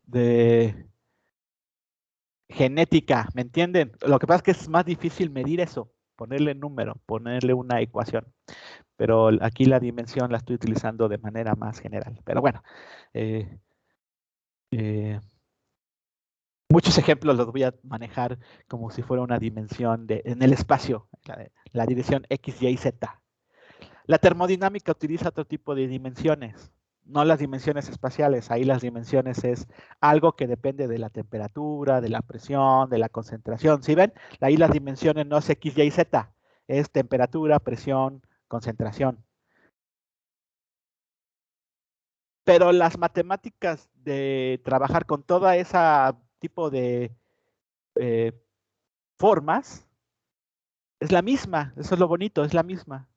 de genética, ¿me entienden? Lo que pasa es que es más difícil medir eso, ponerle número, ponerle una ecuación. Pero aquí la dimensión la estoy utilizando de manera más general. Pero bueno, muchos ejemplos los voy a manejar como si fuera una dimensión en el espacio, la dirección X, Y, Z. La termodinámica utiliza otro tipo de dimensiones, no las dimensiones espaciales. Ahí las dimensiones es algo que depende de la temperatura, de la presión, de la concentración. ¿Sí ven? Ahí las dimensiones no es X, Y, Z, es temperatura, presión, concentración. Pero las matemáticas de trabajar con toda esa tipo de formas es la misma. Eso es lo bonito, es la misma.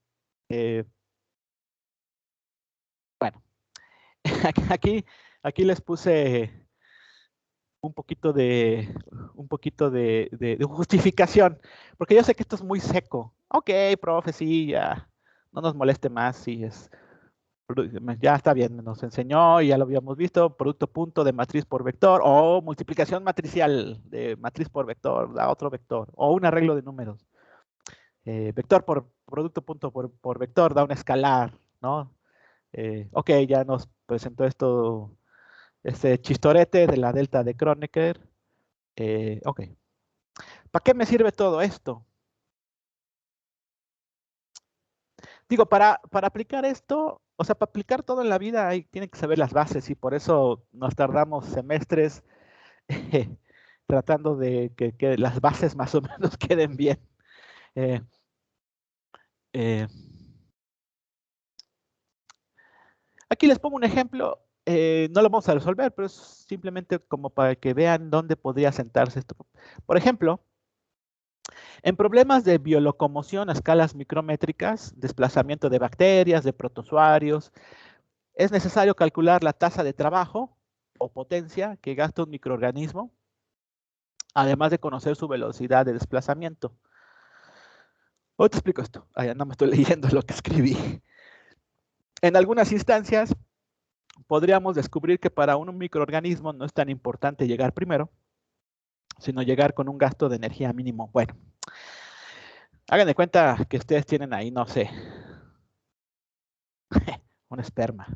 Bueno, aquí les puse un poquito de justificación, porque yo sé que esto es muy seco. Ok, profe, sí, ya, no nos moleste más, sí, ya está bien, nos enseñó y ya lo habíamos visto, producto punto de matriz por vector, o multiplicación matricial de matriz por vector, da otro vector, o un arreglo de números. Vector por producto punto por vector da un escalar, ¿no? Ok, ya nos presentó esto, este chistorete de la delta de Kronecker. Ok. ¿Para qué me sirve todo esto? Digo, para aplicar esto, o sea, para aplicar todo en la vida hay, tiene que saber las bases y por eso nos tardamos semestres tratando de que las bases más o menos queden bien. Eh, eh, Aquí les pongo un ejemplo. No lo vamos a resolver, pero es simplemente como para que vean dónde podría sentarse esto. Por ejemplo, en problemas de biolocomoción a escalas micrométricas, desplazamiento de bacterias, de protozoarios, es necesario calcular la tasa de trabajo o potencia que gasta un microorganismo, además de conocer su velocidad de desplazamiento. Hoy te explico esto. No me estoy leyendo lo que escribí. En algunas instancias, podríamos descubrir que para un microorganismo no es tan importante llegar primero, sino llegar con un gasto de energía mínimo. Bueno, hagan de cuenta que ustedes tienen ahí, no sé, un esperma,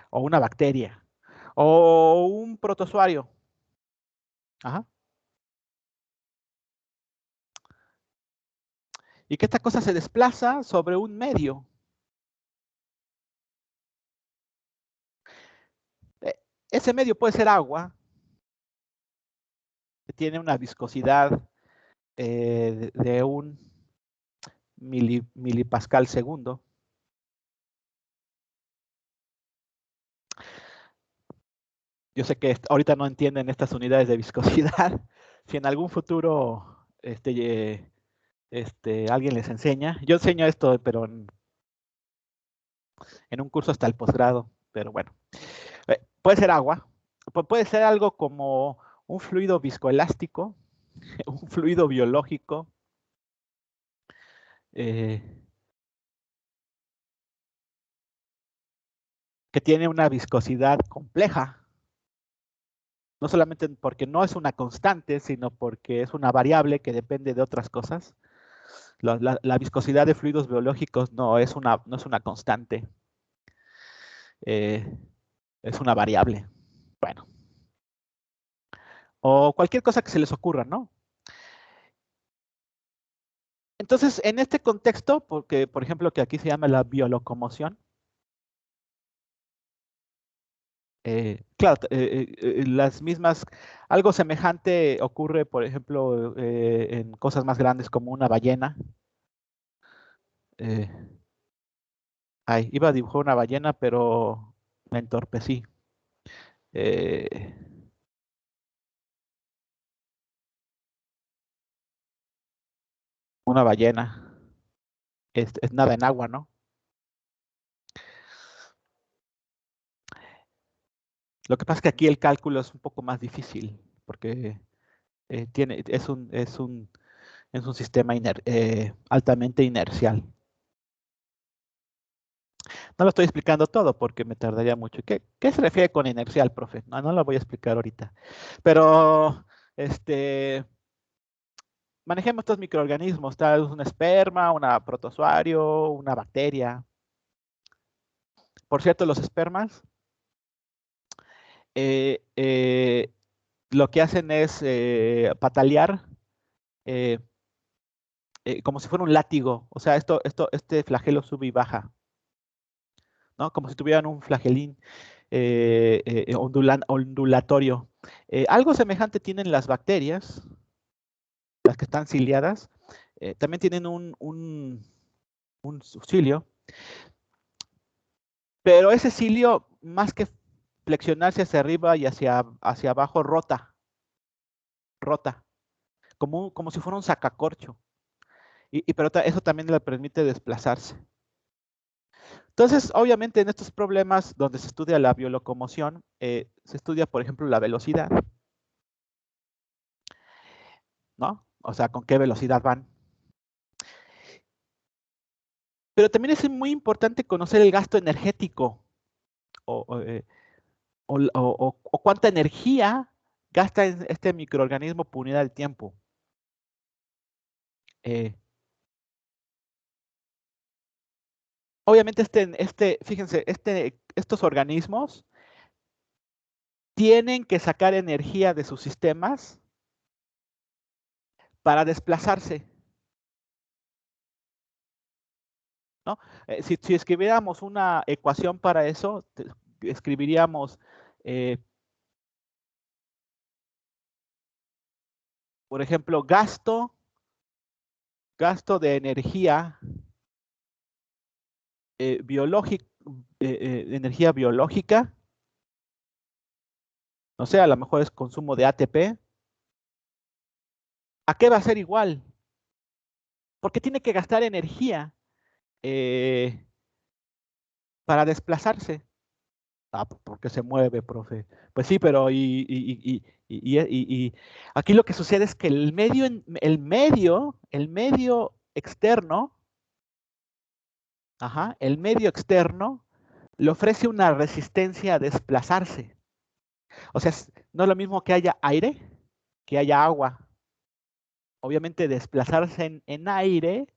o una bacteria, o un protozoario. Ajá. Y que esta cosa se desplaza sobre un medio. Ese medio puede ser agua, que tiene una viscosidad de un milipascal segundo. Yo sé que ahorita no entienden estas unidades de viscosidad. Si en algún futuro alguien les enseña. Yo enseño esto, pero en un curso hasta el posgrado. Pero bueno, puede ser agua, puede ser algo como un fluido viscoelástico, un fluido biológico, que tiene una viscosidad compleja. No solamente porque no es una constante, sino porque es una variable que depende de otras cosas. La viscosidad de fluidos biológicos no es una constante, es una variable. Bueno, o cualquier cosa que se les ocurra, ¿no? Entonces, en este contexto, porque por ejemplo que aquí se llama la biolocomoción, claro, las mismas, algo semejante ocurre, por ejemplo, en cosas más grandes como una ballena. Eh, Iba a dibujar una ballena, pero me entorpecí. Eh, una ballena es nada en agua, ¿no? Lo que pasa es que aquí el cálculo es un poco más difícil, porque es un sistema altamente inercial. No lo estoy explicando todo porque me tardaría mucho. ¿Qué se refiere con inercial, profe? No lo voy a explicar ahorita. Pero, manejemos estos microorganismos. Tal vez un esperma, una protozoario, una bacteria. Por cierto, los espermas lo que hacen es patalear como si fuera un látigo. O sea, este flagelo sube y baja, ¿no? Como si tuvieran un flagelín ondulatorio. Algo semejante tienen las bacterias, las que están ciliadas. También tienen un cilio, pero ese cilio, más que flexionarse hacia arriba y hacia abajo, rota, como si fuera un sacacorcho. Pero eso también le permite desplazarse. Entonces, obviamente, en estos problemas donde se estudia la biolocomoción, se estudia, por ejemplo, la velocidad, ¿no? O sea, con qué velocidad van. Pero también es muy importante conocer el gasto energético o cuánta energía gasta este microorganismo por unidad de tiempo. Obviamente, fíjense, estos organismos tienen que sacar energía de sus sistemas para desplazarse, ¿no? Si escribiéramos una ecuación para eso, escribiríamos, por ejemplo, gasto de energía energía biológica, no sé, a lo mejor es consumo de ATP. ¿A qué va a ser igual? Porque tiene que gastar energía para desplazarse. Ah, porque se mueve, profe. Pues sí, pero aquí lo que sucede es que el medio externo, el medio externo le ofrece una resistencia a desplazarse. O sea, no es lo mismo que haya aire que haya agua. Obviamente desplazarse en aire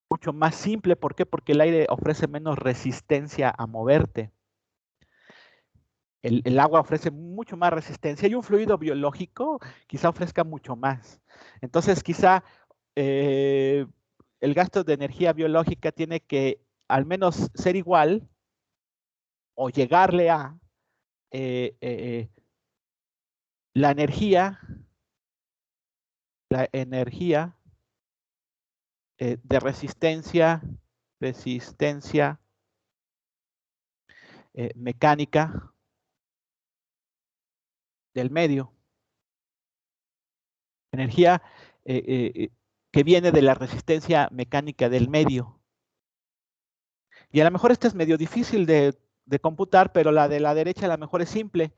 mucho más simple. ¿Por qué? Porque el aire ofrece menos resistencia a moverte. El agua ofrece mucho más resistencia y un fluido biológico quizá ofrezca mucho más. Entonces, quizá el gasto de energía biológica tiene que al menos ser igual o llegarle a la energía de resistencia mecánica del medio. Energía que viene de la resistencia mecánica del medio. Y a lo mejor este es medio difícil de computar, pero la de la derecha a lo mejor es simple.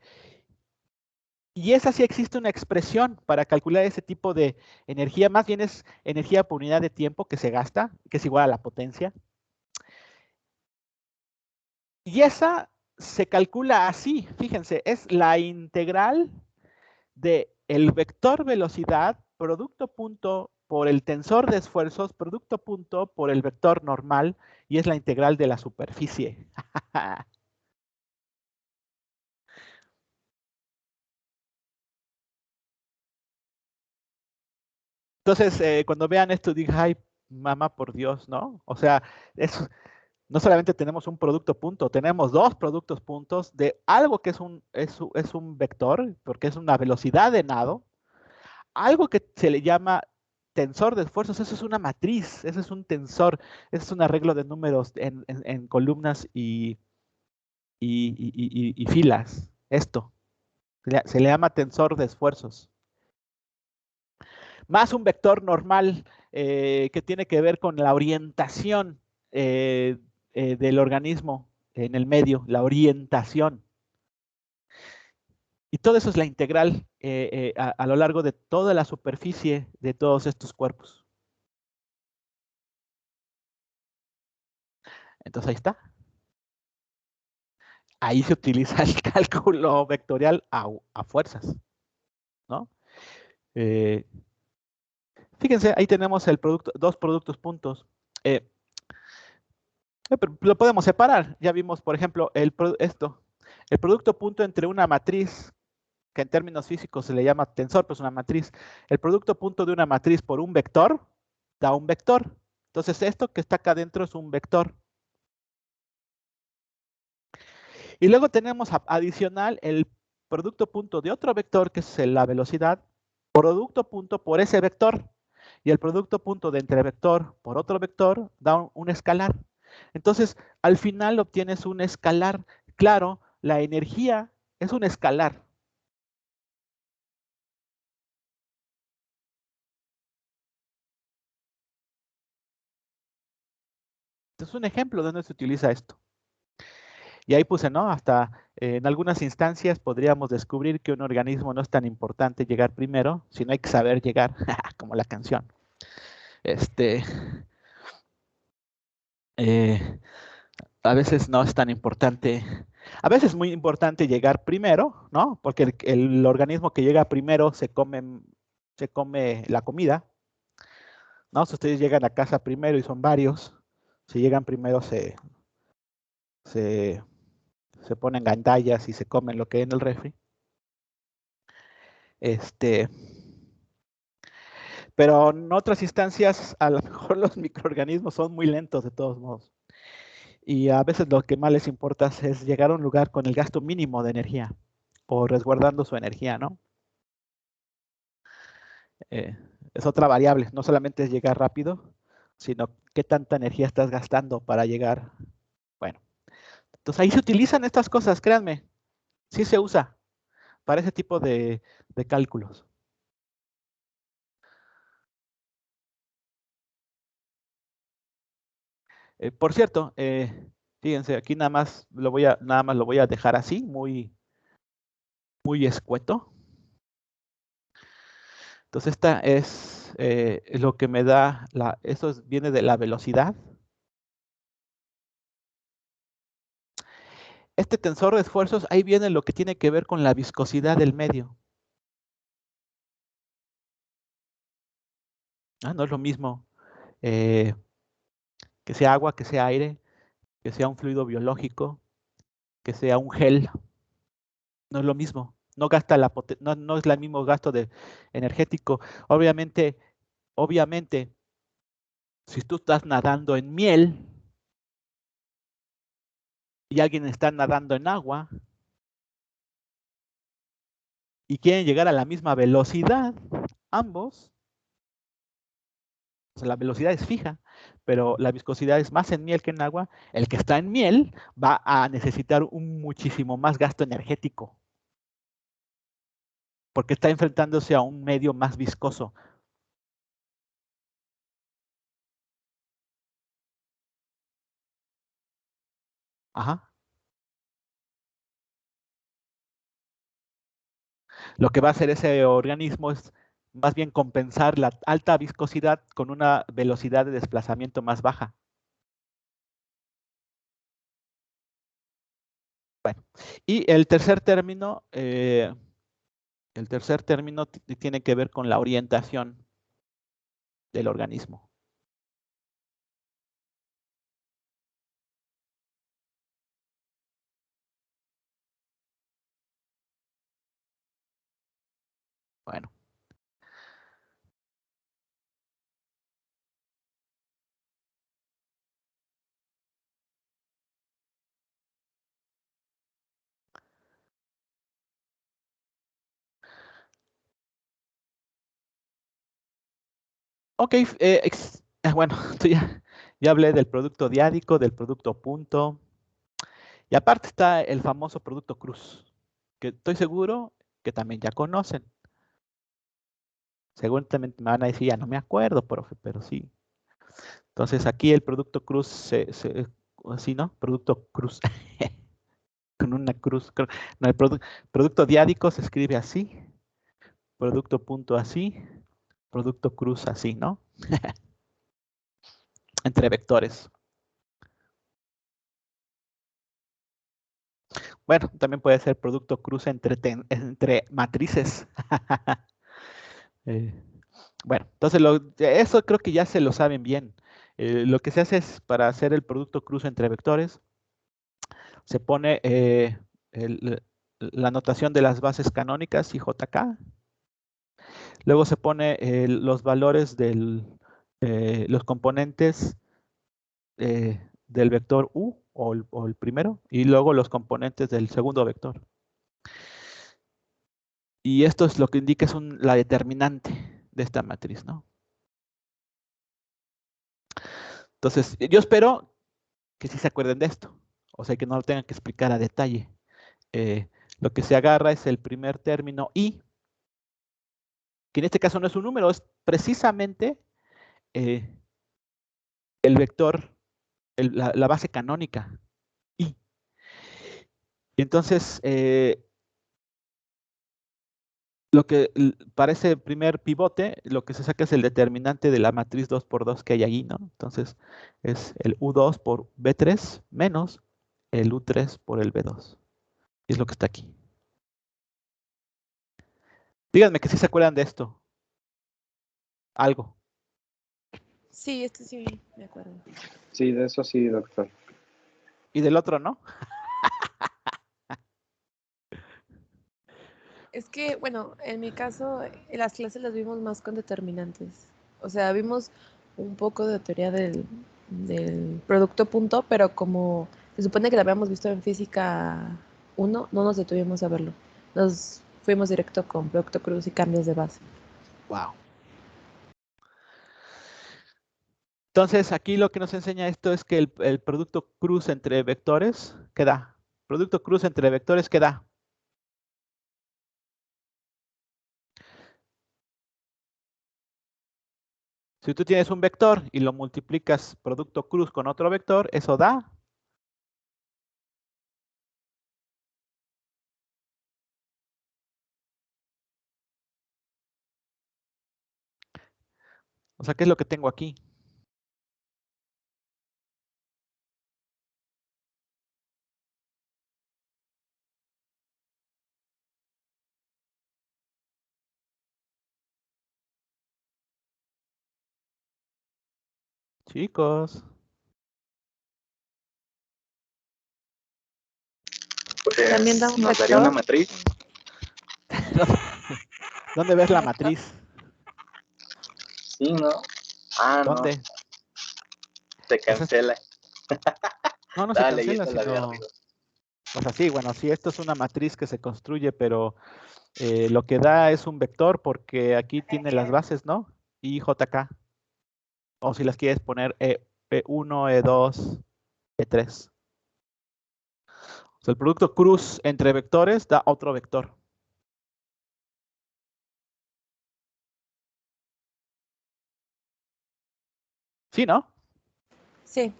Y esa sí existe una expresión para calcular ese tipo de energía. Más bien es energía por unidad de tiempo que se gasta, que es igual a la potencia. Y esa se calcula así, fíjense, es la integral de el vector velocidad, producto punto por el tensor de esfuerzos, producto punto por el vector normal, y es la integral de la superficie. Entonces, cuando vean esto, digan, ay, mamá, por Dios, ¿no? O sea, no solamente tenemos un producto punto, tenemos dos productos puntos de algo que es un vector, porque es una velocidad de nado, algo que se le llama tensor de esfuerzos. Eso es una matriz, eso es un tensor, eso es un arreglo de números en columnas y filas. Esto se le llama tensor de esfuerzos. Más un vector normal que tiene que ver con la orientación del organismo en el medio, la orientación. Y todo eso es la integral a lo largo de toda la superficie de todos estos cuerpos. Entonces ahí está. Ahí se utiliza el cálculo vectorial a fuerzas, ¿no? Fíjense, ahí tenemos dos productos puntos. Lo podemos separar. Ya vimos, por ejemplo, el producto punto entre una matriz, que en términos físicos se le llama tensor, pues una matriz. El producto punto de una matriz por un vector da un vector. Entonces esto que está acá adentro es un vector. Y luego tenemos adicional el producto punto de otro vector, que es la velocidad, producto punto por ese vector. Y el producto punto de entre vector por otro vector da un escalar. Entonces, al final obtienes un escalar. Claro, la energía es un escalar. Este es un ejemplo de donde se utiliza esto. Y ahí puse, ¿no? Hasta en algunas instancias podríamos descubrir que un organismo no es tan importante llegar primero, sino hay que saber llegar, como la canción. A veces no es tan importante, a veces es muy importante llegar primero, ¿no? Porque el organismo que llega primero se come la comida, ¿no? Si ustedes llegan a casa primero y son varios, si llegan primero se ponen gandallas y se comen lo que hay en el refri. Pero en otras instancias, a lo mejor los microorganismos son muy lentos de todos modos. Y a veces lo que más les importa es llegar a un lugar con el gasto mínimo de energía o resguardando su energía, ¿no? Es otra variable, no solamente es llegar rápido, sino qué tanta energía estás gastando para llegar. Bueno, entonces ahí se utilizan estas cosas, créanme, sí se usa para ese tipo de cálculos. Por cierto, fíjense, aquí nada más lo voy a dejar así, muy escueto. Entonces esta es lo que me da, eso viene de la velocidad. Este tensor de esfuerzos, ahí viene lo que tiene que ver con la viscosidad del medio. No es lo mismo que sea agua, que sea aire, que sea un fluido biológico, que sea un gel. No es lo mismo. No gasta no es el mismo gasto energético. Obviamente, si tú estás nadando en miel y alguien está nadando en agua y quieren llegar a la misma velocidad, ambos, o sea, la velocidad es fija, pero la viscosidad es más en miel que en agua, el que está en miel va a necesitar un muchísimo más gasto energético, porque está enfrentándose a un medio más viscoso. Ajá. Lo que va a hacer ese organismo es más bien compensar la alta viscosidad con una velocidad de desplazamiento más baja. Bueno, y el tercer término tiene que ver con la orientación del organismo. Bueno. Ok, bueno, ya hablé del producto diádico, del producto punto. Y aparte está el famoso producto cruz, que estoy seguro que también ya conocen. Seguramente me van a decir, ya no me acuerdo, profe, pero sí. Entonces aquí el producto cruz, así, ¿no? Producto cruz, con una cruz. No, el producto diádico se escribe así, producto punto así, producto cruz así, ¿no? Entre vectores. Bueno, también puede ser producto cruz entre matrices. Bueno, entonces eso creo que ya se lo saben bien. Lo que se hace es, para hacer el producto cruz entre vectores, se pone la notación de las bases canónicas IJK. Luego se pone los valores de los componentes del vector U o el primero, y luego los componentes del segundo vector. Y esto es lo que indica es la determinante de esta matriz, ¿no? Entonces, yo espero que sí se acuerden de esto, o sea, que no lo tengan que explicar a detalle. Lo que se agarra es el primer término I, que en este caso no es un número, es precisamente el vector, la base canónica, I. Y entonces, lo que para ese primer pivote, lo que se saca es el determinante de la matriz 2×2 que hay allí, ¿no? Entonces, es el U2 por B3 menos el U3 por el B2. Y es lo que está aquí. Díganme que sí se acuerdan de esto. Algo. Sí, esto sí me acuerdo. Sí, de eso sí, doctor. Y del otro, ¿no? Es que, bueno, en mi caso, las clases las vimos más con determinantes. O sea, vimos un poco de teoría del producto punto, pero como se supone que la habíamos visto en física 1, no nos detuvimos a verlo. Nos fuimos directo con producto cruz y cambios de base. Wow. Entonces, aquí lo que nos enseña esto es que el producto cruz entre vectores, ¿qué da? Producto cruz entre vectores, ¿qué da? Si tú tienes un vector y lo multiplicas producto cruz con otro vector, eso da. O sea, ¿qué es lo que tengo aquí? Chicos. Pues, También da un nos daría una vector. matriz. ¿Dónde ves la ¿Un vector? matriz? Sí, ¿no? Ah, no, ¿Dónde? se O sea, cancela. no, no se Estaba cancela, leyendo la de sino... arriba. O sea, sí, bueno, sí, esto es una matriz que se construye, pero lo que da es un vector porque aquí tiene las bases, ¿no? Y JK. O si las quieres poner E1, E2, E3. O sea, el producto cruz entre vectores da otro vector. ¿Sí, no? Sí.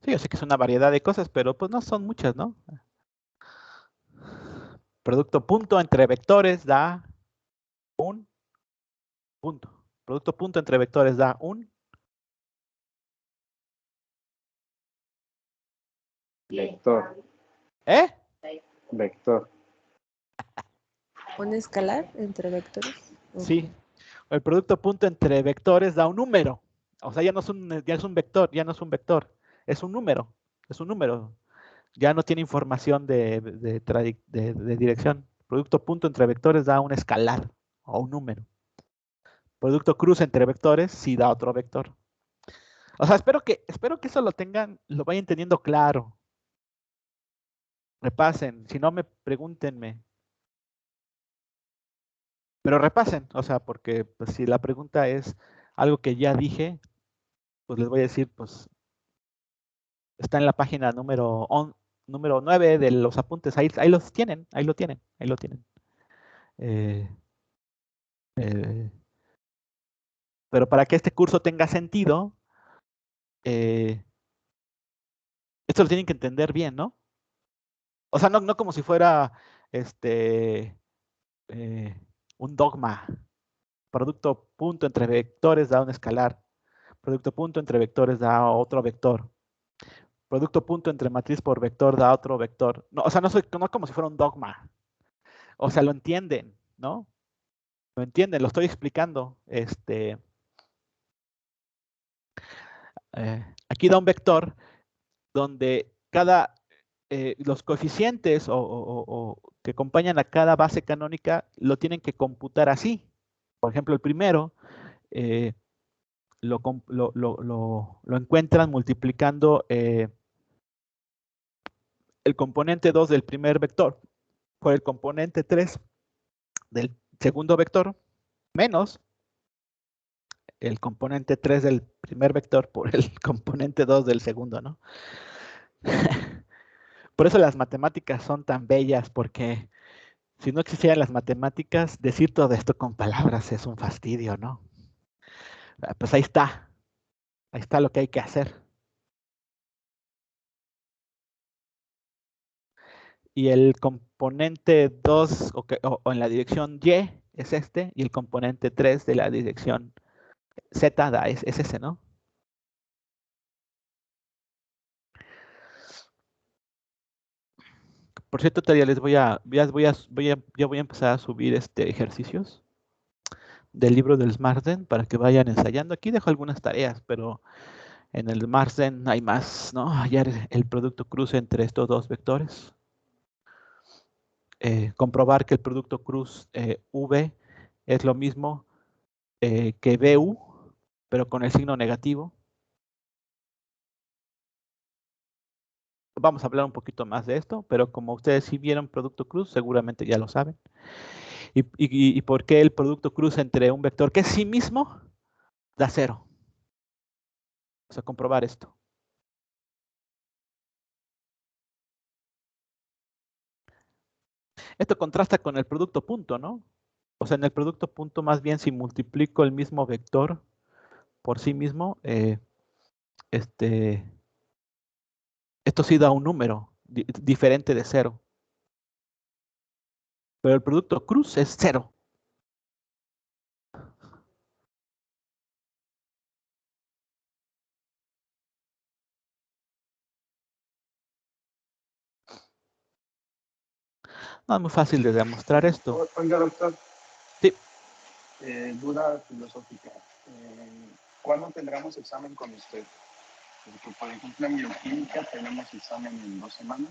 Sí, yo sé que es una variedad de cosas, pero pues no son muchas, ¿no? Producto punto entre vectores da un punto. Producto punto entre vectores da un Vector. ¿eh? Vector. ¿Un escalar entre vectores? Sí. El producto punto entre vectores da un número. O sea, ya es un vector, ya no es un vector, es un número. Es un número. Ya no tiene información de dirección. Producto punto entre vectores da un escalar o un número. Producto cruz entre vectores sí da otro vector. O sea, espero que eso lo vayan teniendo claro. Repasen, si no me pregúntenme. Pero repasen, o sea, porque pues, si la pregunta es algo que ya dije, pues les voy a decir, pues está en la página número 9 de los apuntes, ahí los tienen, ahí lo tienen, ahí lo tienen. Eh, eh, pero para que este curso tenga sentido, esto lo tienen que entender bien, ¿no? O sea, no como si fuera este un dogma. Producto punto entre vectores da un escalar. Producto punto entre vectores da otro vector. Producto punto entre matriz por vector da otro vector. No, o sea, no como si fuera un dogma. O sea, lo entienden, ¿no? Lo entienden, lo estoy explicando. Aquí da un vector donde los coeficientes o que acompañan a cada base canónica lo tienen que computar así. Por ejemplo, el primero lo encuentran multiplicando el componente 2 del primer vector por el componente 3 del segundo vector menos el componente 3 del primer vector por el componente 2 del segundo, ¿no? Por eso las matemáticas son tan bellas, porque si no existieran las matemáticas, decir todo esto con palabras es un fastidio, ¿no? Pues ahí está lo que hay que hacer. y el componente 2 o en la dirección Y es este, y el componente 3 de la dirección Z es ese, ¿no? Por cierto, todavía ya voy a empezar a subir ejercicios del libro del Marsden para que vayan ensayando. Aquí dejo algunas tareas, pero en el Marsden hay más, ¿no? Hallar el producto cruce entre estos dos vectores. Comprobar que el producto cruz V es lo mismo que BU, pero con el signo negativo. Vamos a hablar un poquito más de esto, pero como ustedes sí vieron producto cruz, seguramente ya lo saben. ¿Y por qué el producto cruz entre un vector que es sí mismo da 0? Vamos a comprobar esto. Esto contrasta con el producto punto, ¿no? O sea, en el producto punto, más bien, si multiplico el mismo vector por sí mismo, esto sí da un número diferente de 0. Pero el producto cruz es 0. No es muy fácil de demostrar esto. Oiga, doctor. Sí. Duda filosófica. ¿Cuándo tendremos examen con usted? Porque, por ejemplo, en bioquímica tenemos examen en 2 semanas.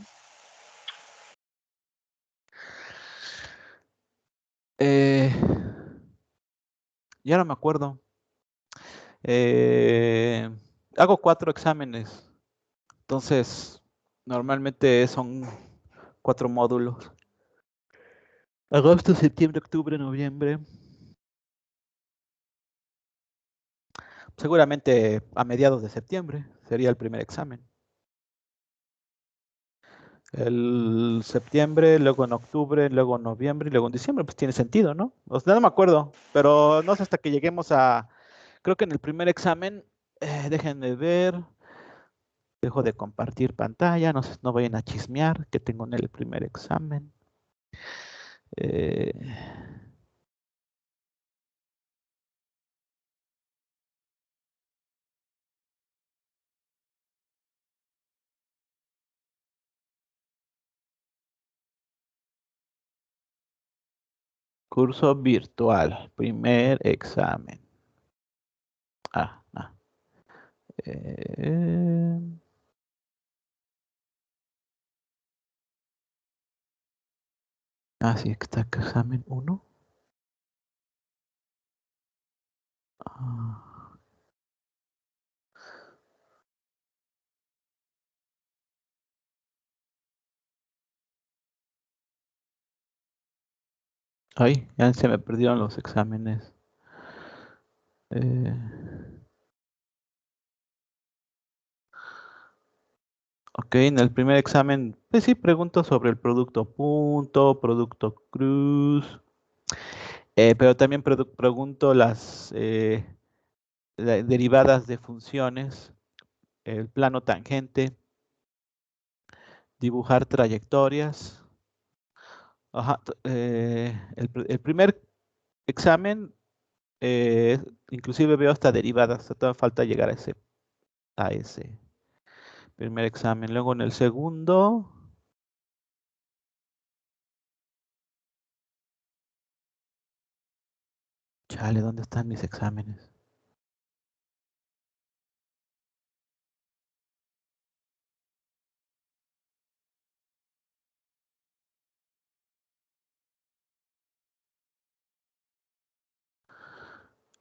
Ya no me acuerdo. Hago 4 exámenes. Entonces, normalmente son 4 módulos. Agosto, septiembre, octubre, noviembre. Seguramente a mediados de septiembre sería el primer examen. El septiembre, luego en octubre, luego en noviembre y luego en diciembre, pues tiene sentido, ¿no? O sea, no me acuerdo, pero no sé hasta que lleguemos creo que en el primer examen, déjenme ver, dejo de compartir pantalla, no vayan a chismear que tengo en el primer examen. Eh, Curso virtual, primer examen. Ah, ah. Eh, sí, está examen 1. Ay, ya se me perdieron los exámenes. Ok, en el primer examen, pues sí, pregunto sobre el producto punto, producto cruz, pero también pregunto las derivadas de funciones, el plano tangente, dibujar trayectorias. Ajá, el primer examen, inclusive veo hasta derivadas, todavía falta llegar a ese primer examen. Luego en el segundo, chale, ¿dónde están mis exámenes?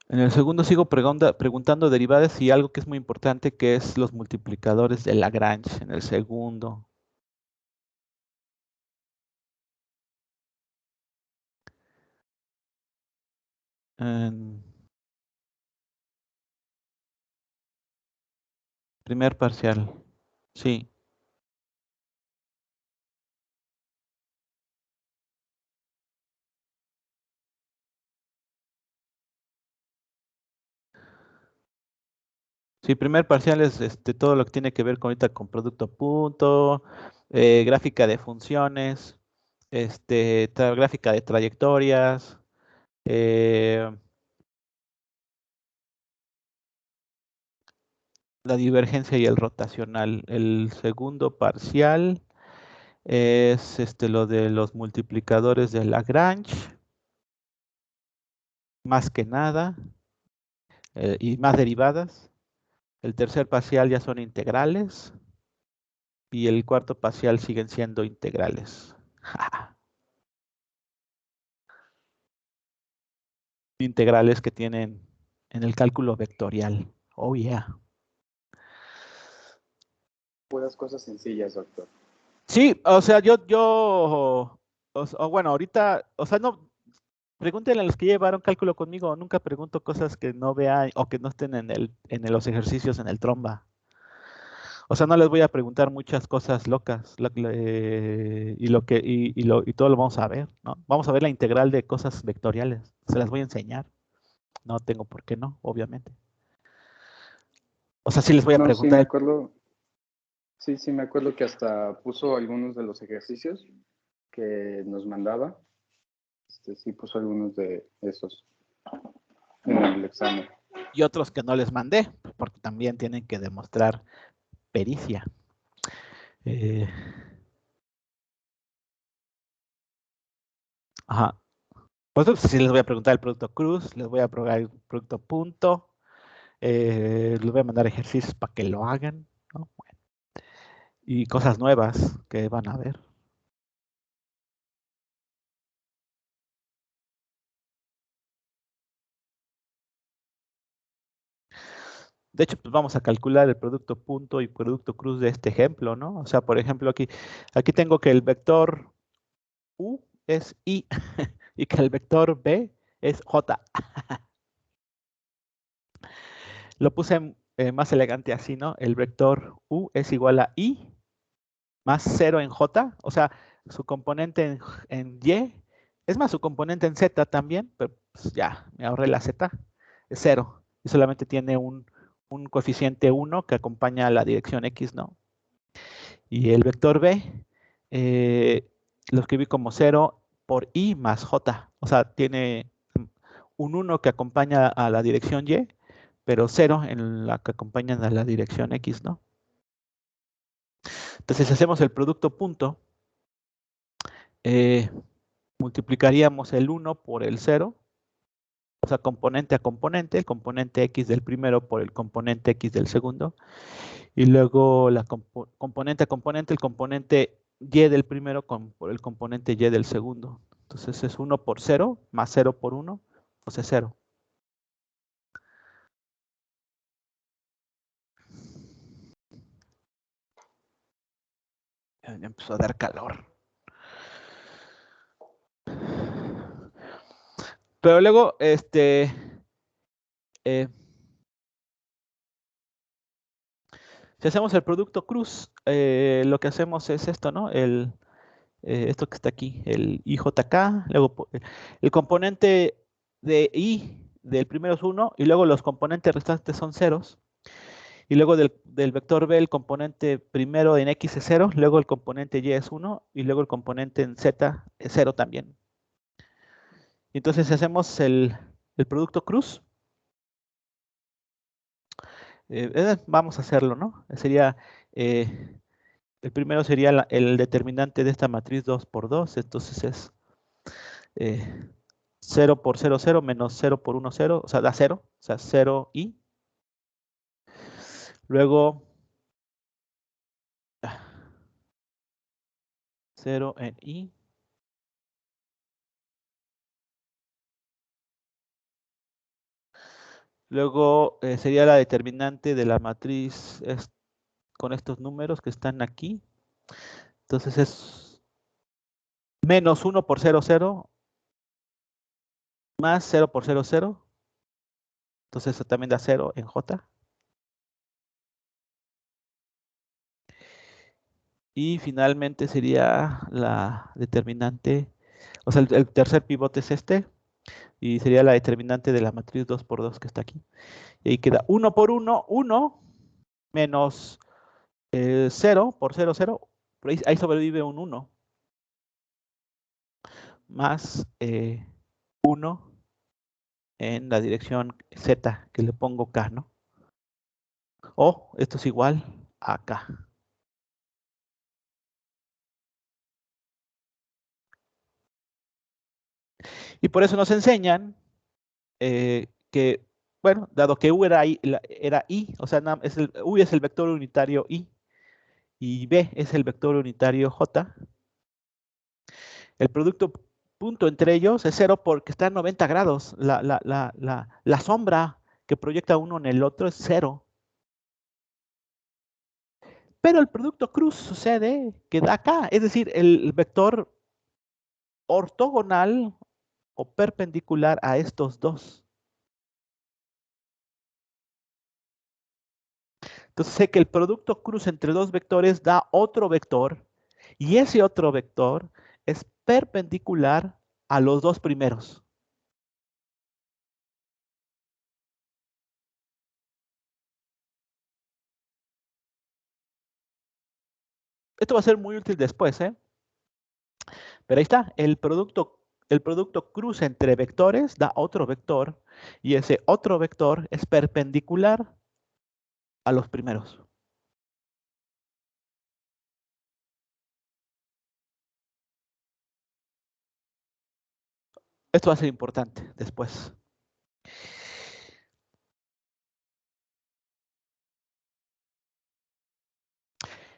En el segundo sigo preguntando derivadas y algo que es muy importante, que es los multiplicadores de Lagrange en el segundo. En primer parcial, sí. Sí, primer parcial es todo lo que tiene que ver con ahorita con producto punto, gráfica de funciones, gráfica de trayectorias, la divergencia y el rotacional. El segundo parcial es lo de los multiplicadores de Lagrange, más que nada, y más derivadas. El tercer parcial ya son integrales. Y el cuarto parcial siguen siendo integrales. Integrales que tienen en el cálculo vectorial. Oh, yeah. Puras cosas sencillas, doctor. Sí, o sea, bueno, ahorita, o sea, no, pregúntenle a los que llevaron cálculo conmigo, nunca pregunto cosas que no vean o que no estén en los ejercicios en el tromba. O sea, no les voy a preguntar muchas cosas locas y todo lo vamos a ver, ¿no? Vamos a ver la integral de cosas vectoriales. Se las voy a enseñar. No tengo por qué no, obviamente. O sea, sí les voy a No, sí, me preguntar. acuerdo. Sí, me acuerdo que hasta puso algunos de los ejercicios que nos mandaba. Sí puso algunos de esos en el examen. Y otros que no les mandé, porque también tienen que demostrar pericia. Ajá. Pues sí les voy a preguntar el producto cruz, les voy a probar el producto punto, les voy a mandar ejercicios para que lo hagan, ¿no? Bueno. Y cosas nuevas que van a ver. De hecho, pues vamos a calcular el producto punto y producto cruz de este ejemplo, ¿no? O sea, por ejemplo, aquí tengo que el vector U es I y que el vector B es J. Lo puse más elegante así, ¿no? El vector U es igual a I más 0 en J, o sea, su componente en Y, es más, su componente en Z también, pero pues ya, me ahorré la Z, es 0, y solamente tiene un coeficiente 1 que acompaña a la dirección X, ¿no? Y el vector B lo escribí como 0 por I más J, o sea, tiene un 1 que acompaña a la dirección Y, pero 0 en la que acompañan a la dirección X, ¿no? Entonces, si hacemos el producto punto, multiplicaríamos el 1 por el 0, o sea, componente a componente, el componente X del primero por el componente X del segundo, y luego la componente a componente, el componente Y del primero por el componente Y del segundo. Entonces es 1 por 0 más 0 por 1, pues es 0. Ya empezó a dar calor. Pero luego, si hacemos el producto cruz, lo que hacemos es esto, ¿no? Esto que está aquí, el IJK, luego el componente de I del primero es 1 y luego los componentes restantes son ceros. Y luego del vector B el componente primero en X es 0, luego el componente Y es 1 y luego el componente en Z es 0 también. Y entonces si hacemos el producto cruz, vamos a hacerlo, ¿no? Sería, el primero sería el determinante de esta matriz 2 por 2, entonces es 0 por 0, 0 menos 0 por 1, 0, o sea, da 0, o sea, 0i. Luego, 0 en i. Luego sería la determinante de la matriz con estos números que están aquí. Entonces es menos 1 por 0, 0, más 0 por 0, 0. Entonces eso también da 0 en J. Y finalmente sería la determinante, o sea, el tercer pivote es este, y sería la determinante de la matriz 2 por 2 que está aquí. Y ahí queda 1 por 1, 1, menos 0 por 0, 0, Por ahí sobrevive un 1 más 1 en la dirección Z, que le pongo K, ¿no? O esto es igual a K. Y por eso nos enseñan que, bueno, dado que U era I, o sea, U es el vector unitario I y B es el vector unitario J, el producto punto entre ellos es 0 porque está a 90 grados. La sombra que proyecta uno en el otro es 0. Pero el producto cruz sucede que da acá, es decir, el vector ortogonal o perpendicular a estos dos. Entonces sé que el producto cruz entre dos vectores da otro vector y ese otro vector es perpendicular a los dos primeros. Esto va a ser muy útil después, ¿eh? Pero ahí está, el producto cruz entre vectores da otro vector y ese otro vector es perpendicular a los primeros. Esto va a ser importante después.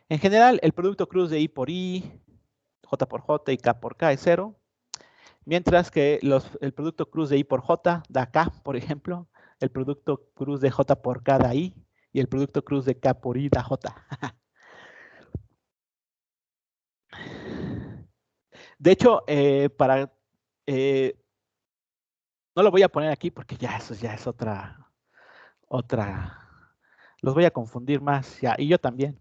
En general, el producto cruz de I por I, J por J y K por K es 0. Mientras que el producto cruz de I por J da K, por ejemplo. El producto cruz de J por K da I. Y el producto cruz de K por I da J. De hecho, no lo voy a poner aquí porque eso ya es otra. Los voy a confundir más. Y yo también.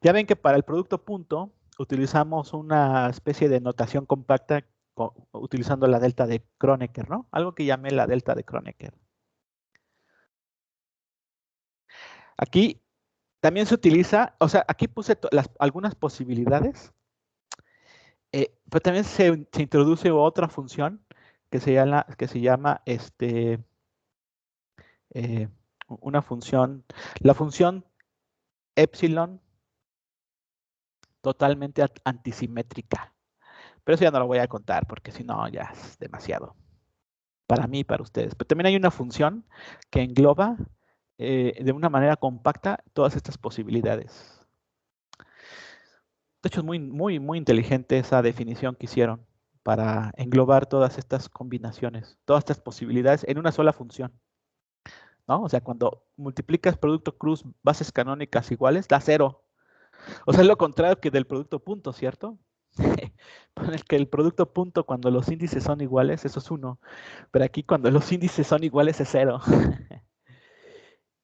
Ya ven que para el producto punto utilizamos una especie de notación compacta utilizando la delta de Kronecker, ¿no? Algo que llamé la delta de Kronecker. Aquí también se utiliza, o sea, aquí puse algunas posibilidades, pero también se introduce otra función que se llama una función, la función epsilon totalmente antisimétrica. Pero eso ya no lo voy a contar porque si no ya es demasiado para mí y para ustedes. Pero también hay una función que engloba de una manera compacta todas estas posibilidades. De hecho, es muy inteligente esa definición que hicieron para englobar todas estas combinaciones, todas estas posibilidades en una sola función, ¿no? O sea, cuando multiplicas producto cruz bases canónicas iguales, da 0. O sea, es lo contrario que del producto punto, ¿cierto? Con el que el producto punto, cuando los índices son iguales, eso es 1. Pero aquí, cuando los índices son iguales, es 0.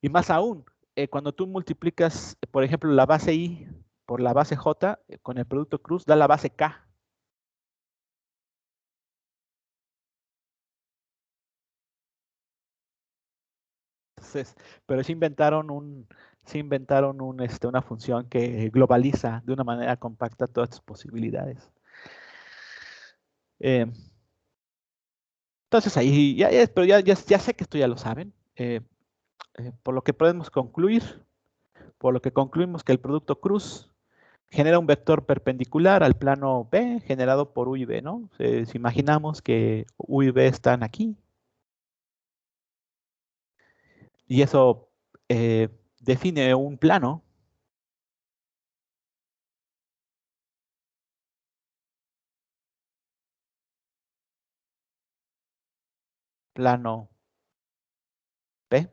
Y más aún, cuando tú multiplicas, por ejemplo, la base I por la base J, con el producto cruz, da la base K. Entonces, pero sí inventaron una función que globaliza de una manera compacta todas estas posibilidades. Entonces ahí, pero ya sé que esto ya lo saben. Por lo que podemos concluir, por lo que concluimos que el producto cruz genera un vector perpendicular al plano B generado por U y B, ¿no? Si imaginamos que U y B están aquí, y eso define un plano. Plano B.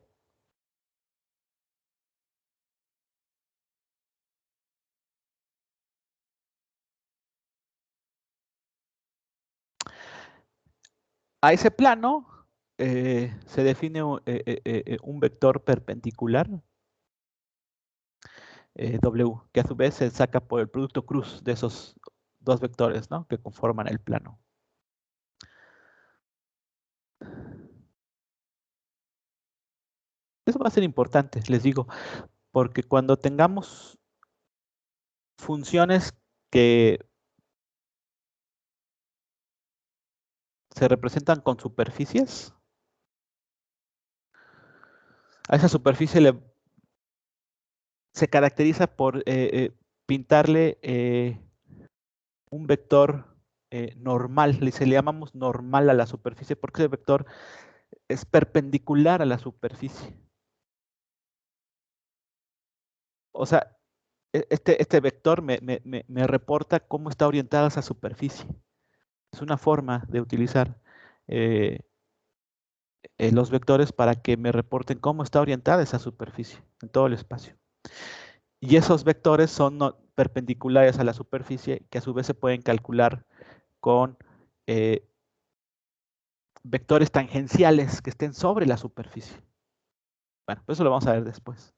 A ese plano se define un vector perpendicular, W, que a su vez se saca por el producto cruz de esos dos vectores, ¿no? Que conforman el plano. Eso va a ser importante, les digo, porque cuando tengamos funciones que se representan con superficies. A esa superficie se caracteriza por pintarle un vector normal. Le llamamos normal a la superficie porque ese vector es perpendicular a la superficie. O sea, este vector me reporta cómo está orientada esa superficie. Es una forma de utilizar los vectores para que me reporten cómo está orientada esa superficie en todo el espacio. Y esos vectores son perpendiculares a la superficie, que a su vez se pueden calcular con vectores tangenciales que estén sobre la superficie. Bueno, pues eso lo vamos a ver después.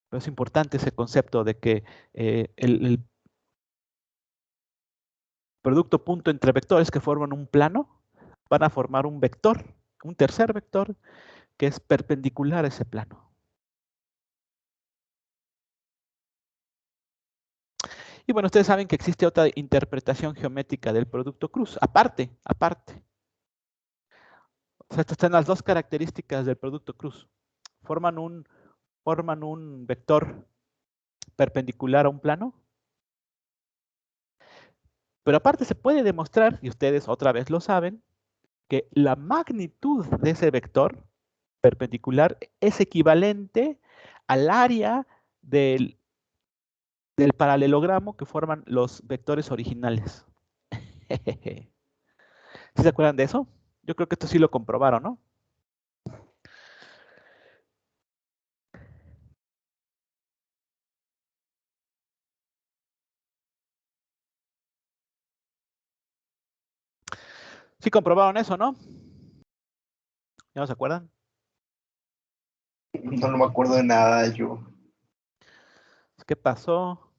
Pero es importante ese concepto de que el producto punto entre vectores que forman un plano van a formar un vector, un tercer vector, que es perpendicular a ese plano. Y bueno, ustedes saben que existe otra interpretación geométrica del producto cruz, aparte. O sea, estas están las dos características del producto cruz. Forman un vector perpendicular a un plano. Pero aparte se puede demostrar, y ustedes otra vez lo saben, que la magnitud de ese vector perpendicular es equivalente al área del paralelogramo que forman los vectores originales. ¿Sí se acuerdan de eso? Yo creo que esto sí lo comprobaron, ¿no? Sí comprobaron eso, ¿no? ¿Ya no se acuerdan? No me acuerdo de nada yo. ¿Qué pasó?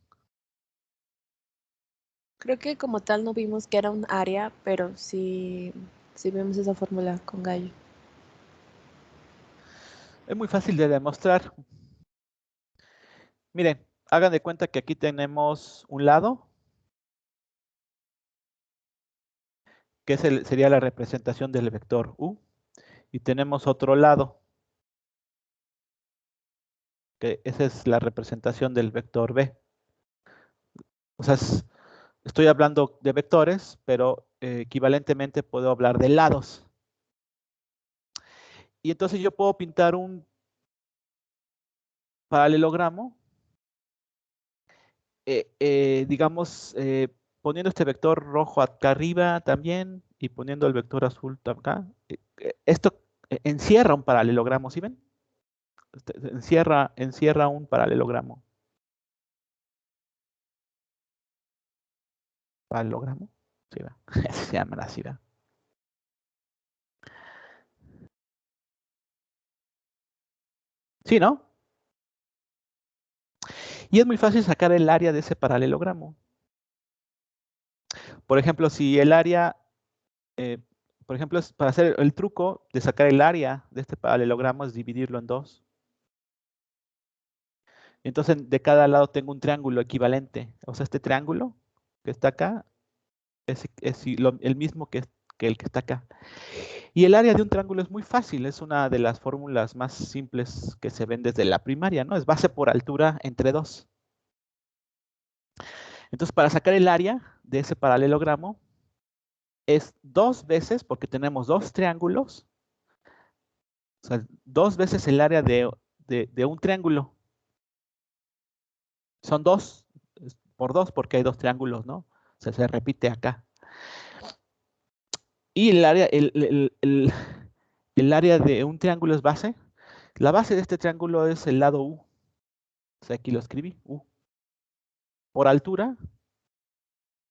Creo que como tal no vimos que era un área, pero sí vimos esa fórmula con Gallo. Es muy fácil de demostrar. Miren, hagan de cuenta que aquí tenemos un lado, que sería la representación del vector U, y tenemos otro lado, que esa es la representación del vector B. O sea, estoy hablando de vectores, pero equivalentemente puedo hablar de lados. Y entonces yo puedo pintar un paralelogramo, digamos, poniendo este vector rojo acá arriba también y poniendo el vector azul acá. Esto encierra un paralelogramo, ¿sí ven? Encierra un paralelogramo. ¿Paralelogramo? Sí, va. Se llaman así, ¿va? Sí, ¿no? Y es muy fácil sacar el área de ese paralelogramo. Por ejemplo, si el área, por ejemplo, para hacer el truco de sacar el área de este paralelogramo es dividirlo en dos. Entonces, de cada lado tengo un triángulo equivalente. O sea, este triángulo que está acá es el mismo que el que está acá. Y el área de un triángulo es muy fácil. Es una de las fórmulas más simples que se ven desde la primaria, ¿no? Es base por altura entre 2. Entonces, para sacar el área de ese paralelogramo, es 2 veces, porque tenemos 2 triángulos, o sea, 2 veces el área de un triángulo. Son 2 por 2 porque hay 2 triángulos, ¿no? O sea, se repite acá. Y el área, el área de un triángulo es base. La base de este triángulo es el lado U. O sea, aquí lo escribí, U. Por altura,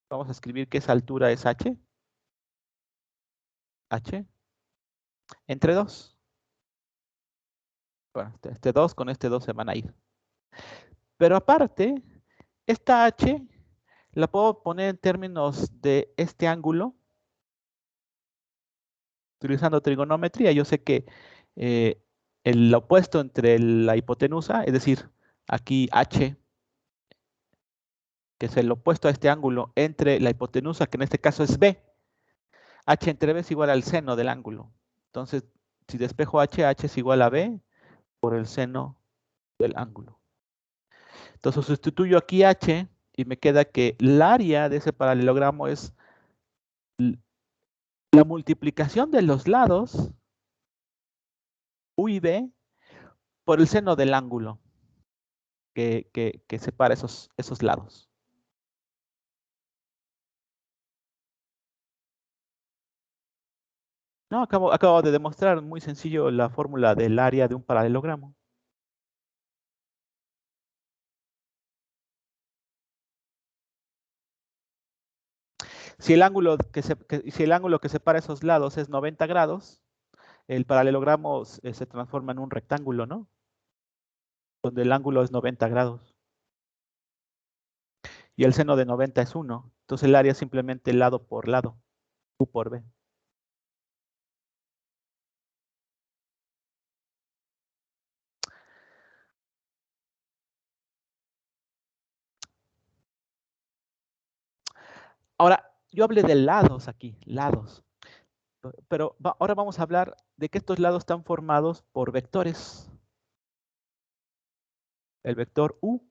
vamos a escribir que esa altura es H. H. Entre 2. Bueno, este 2 con este 2 se van a ir. Pero aparte, esta H la puedo poner en términos de este ángulo, utilizando trigonometría. Yo sé que el opuesto entre la hipotenusa, es decir, aquí H que es el opuesto a este ángulo, entre la hipotenusa, que en este caso es B. H entre B es igual al seno del ángulo. Entonces, si despejo H, H es igual a B por el seno del ángulo. Entonces sustituyo aquí H y me queda que el área de ese paralelogramo es la multiplicación de los lados U y B por el seno del ángulo que separa esos lados. No, acabo de demostrar muy sencillo la fórmula del área de un paralelogramo. Si el ángulo que separa esos lados es 90 grados, el paralelogramo se transforma en un rectángulo, ¿no? Donde el ángulo es 90 grados. Y el seno de 90 es 1. Entonces el área es simplemente lado por lado, U por B. Ahora, yo hablé de lados aquí, lados. Pero ahora vamos a hablar de que estos lados están formados por vectores. El vector U.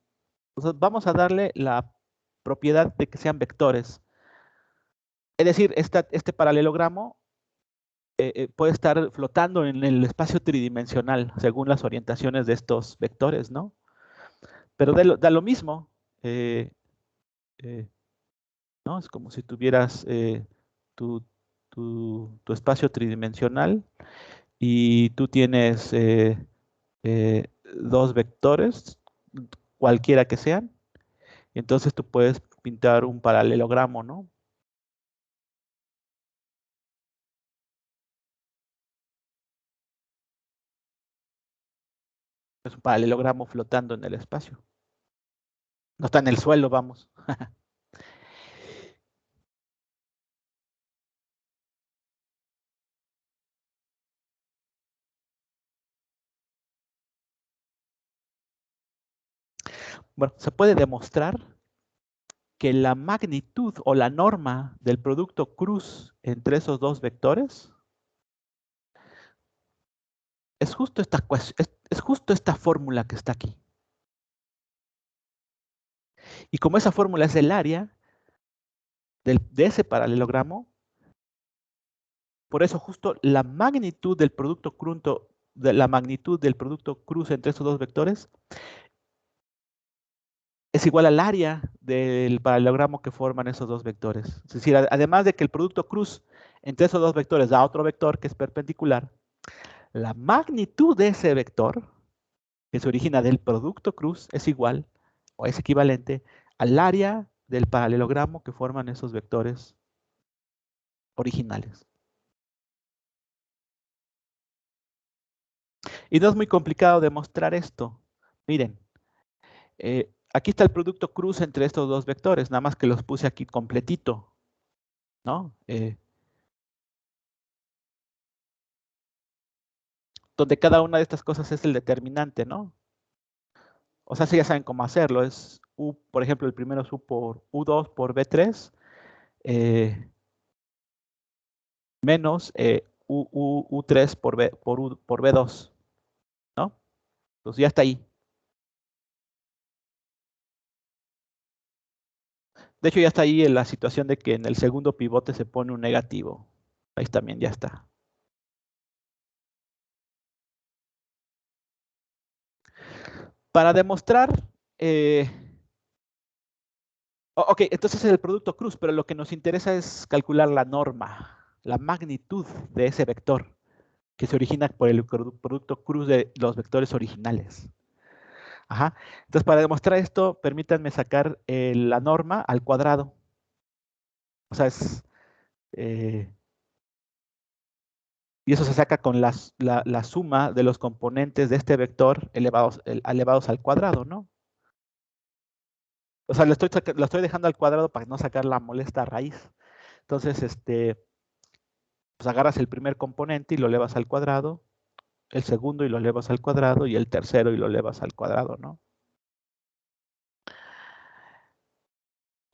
Entonces vamos a darle la propiedad de que sean vectores. Es decir, este paralelogramo puede estar flotando en el espacio tridimensional según las orientaciones de estos vectores, ¿no? Pero da lo mismo. ¿No? Es como si tuvieras tu espacio tridimensional y tú tienes dos vectores, cualquiera que sean, y entonces tú puedes pintar un paralelogramo, ¿no? Es un paralelogramo flotando en el espacio. No está en el suelo, vamos. Bueno, se puede demostrar que la magnitud o la norma del producto cruz entre esos dos vectores es justo esta fórmula que está aquí. Y como esa fórmula es el área de ese paralelogramo, por eso justo la magnitud del producto cruz entre esos dos vectores es igual al área del paralelogramo que forman esos dos vectores. Es decir, además de que el producto cruz entre esos dos vectores da otro vector que es perpendicular, la magnitud de ese vector que se origina del producto cruz es igual o es equivalente al área del paralelogramo que forman esos vectores originales. Y no es muy complicado demostrar esto. Miren, aquí está el producto cruz entre estos dos vectores, nada más que los puse aquí completito, ¿no? Donde cada una de estas cosas es el determinante, ¿no? O sea, si ya saben cómo hacerlo, es U, por ejemplo, el primero es U2 por B3, menos U3 por B2, ¿no? Entonces ya está ahí. De hecho, ya está ahí en la situación de que en el segundo pivote se pone un negativo. Ahí también ya está. Para demostrar, ok, entonces es el producto cruz, pero lo que nos interesa es calcular la norma, la magnitud de ese vector que se origina por el producto cruz de los vectores originales. Ajá. Entonces, para demostrar esto, permítanme sacar la norma al cuadrado. O sea, y eso se saca con la suma de los componentes de este vector elevados al cuadrado, ¿no? O sea, lo estoy dejando al cuadrado para no sacar la molesta raíz. Entonces, pues agarras el primer componente y lo elevas al cuadrado, el segundo y lo elevas al cuadrado, y el tercero y lo elevas al cuadrado, ¿no?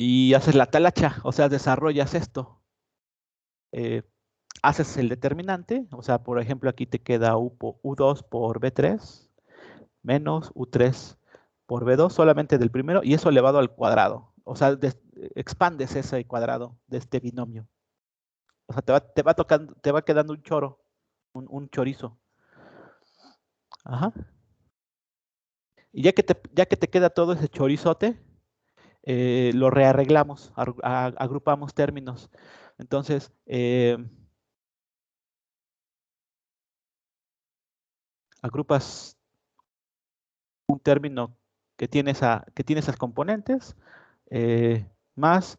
y haces la talacha, o sea, desarrollas esto. Haces el determinante, o sea, por ejemplo, aquí te queda U2 por B3 menos U3 por B2 solamente del primero, y eso elevado al cuadrado. O sea, expandes ese cuadrado de este binomio. O sea, te va quedando un choro, un chorizo. Ajá. Y ya que te queda todo ese chorizote, lo rearreglamos, agrupamos términos. Entonces, agrupas un término que tiene esas componentes, más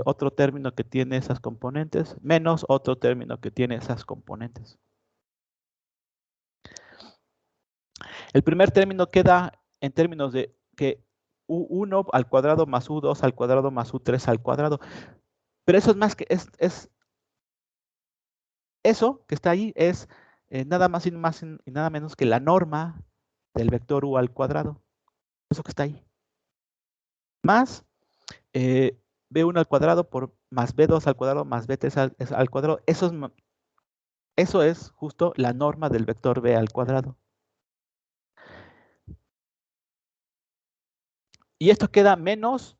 otro término que tiene esas componentes, menos otro término que tiene esas componentes. El primer término queda en términos de que U1 al cuadrado más U2 al cuadrado más U3 al cuadrado. Pero eso es más que, eso que está ahí es nada más y nada menos que la norma del vector U al cuadrado. Eso que está ahí. Más B1 al cuadrado por más B2 al cuadrado más B3 al cuadrado. Eso es justo la norma del vector B al cuadrado. Y esto queda menos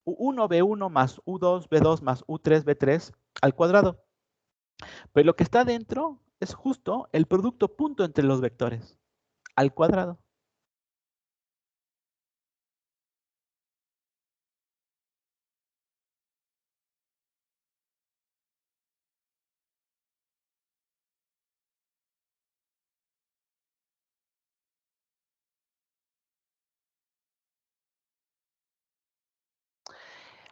U1 B1 más U2 B2 más U3 B3 al cuadrado. Pero lo que está dentro es justo el producto punto entre los vectores al cuadrado.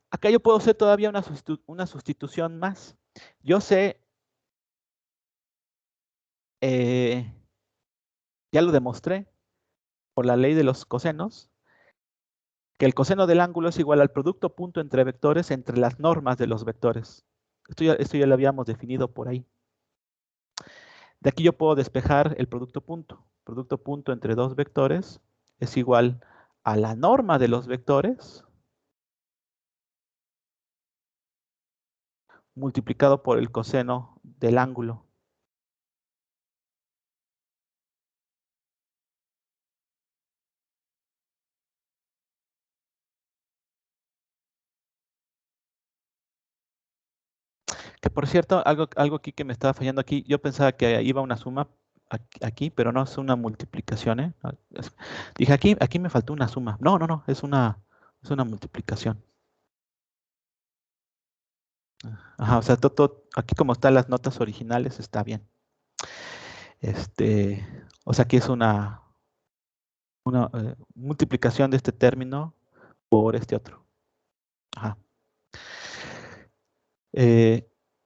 Acá yo puedo hacer todavía una sustitución más. Yo sé, ya lo demostré por la ley de los cosenos, que el coseno del ángulo es igual al producto punto entre vectores entre las normas de los vectores. Esto ya lo habíamos definido por ahí. De aquí yo puedo despejar el producto punto. Producto punto entre dos vectores es igual a la norma de los vectores multiplicado por el coseno del ángulo. Que por cierto, algo aquí que me estaba fallando aquí, yo pensaba que iba una suma aquí, pero no es una multiplicación, ¿eh? Dije, aquí me faltó una suma. No, es una multiplicación. Ajá, o sea, aquí como están las notas originales, está bien. O sea, aquí es una multiplicación de este término por este otro. Ajá.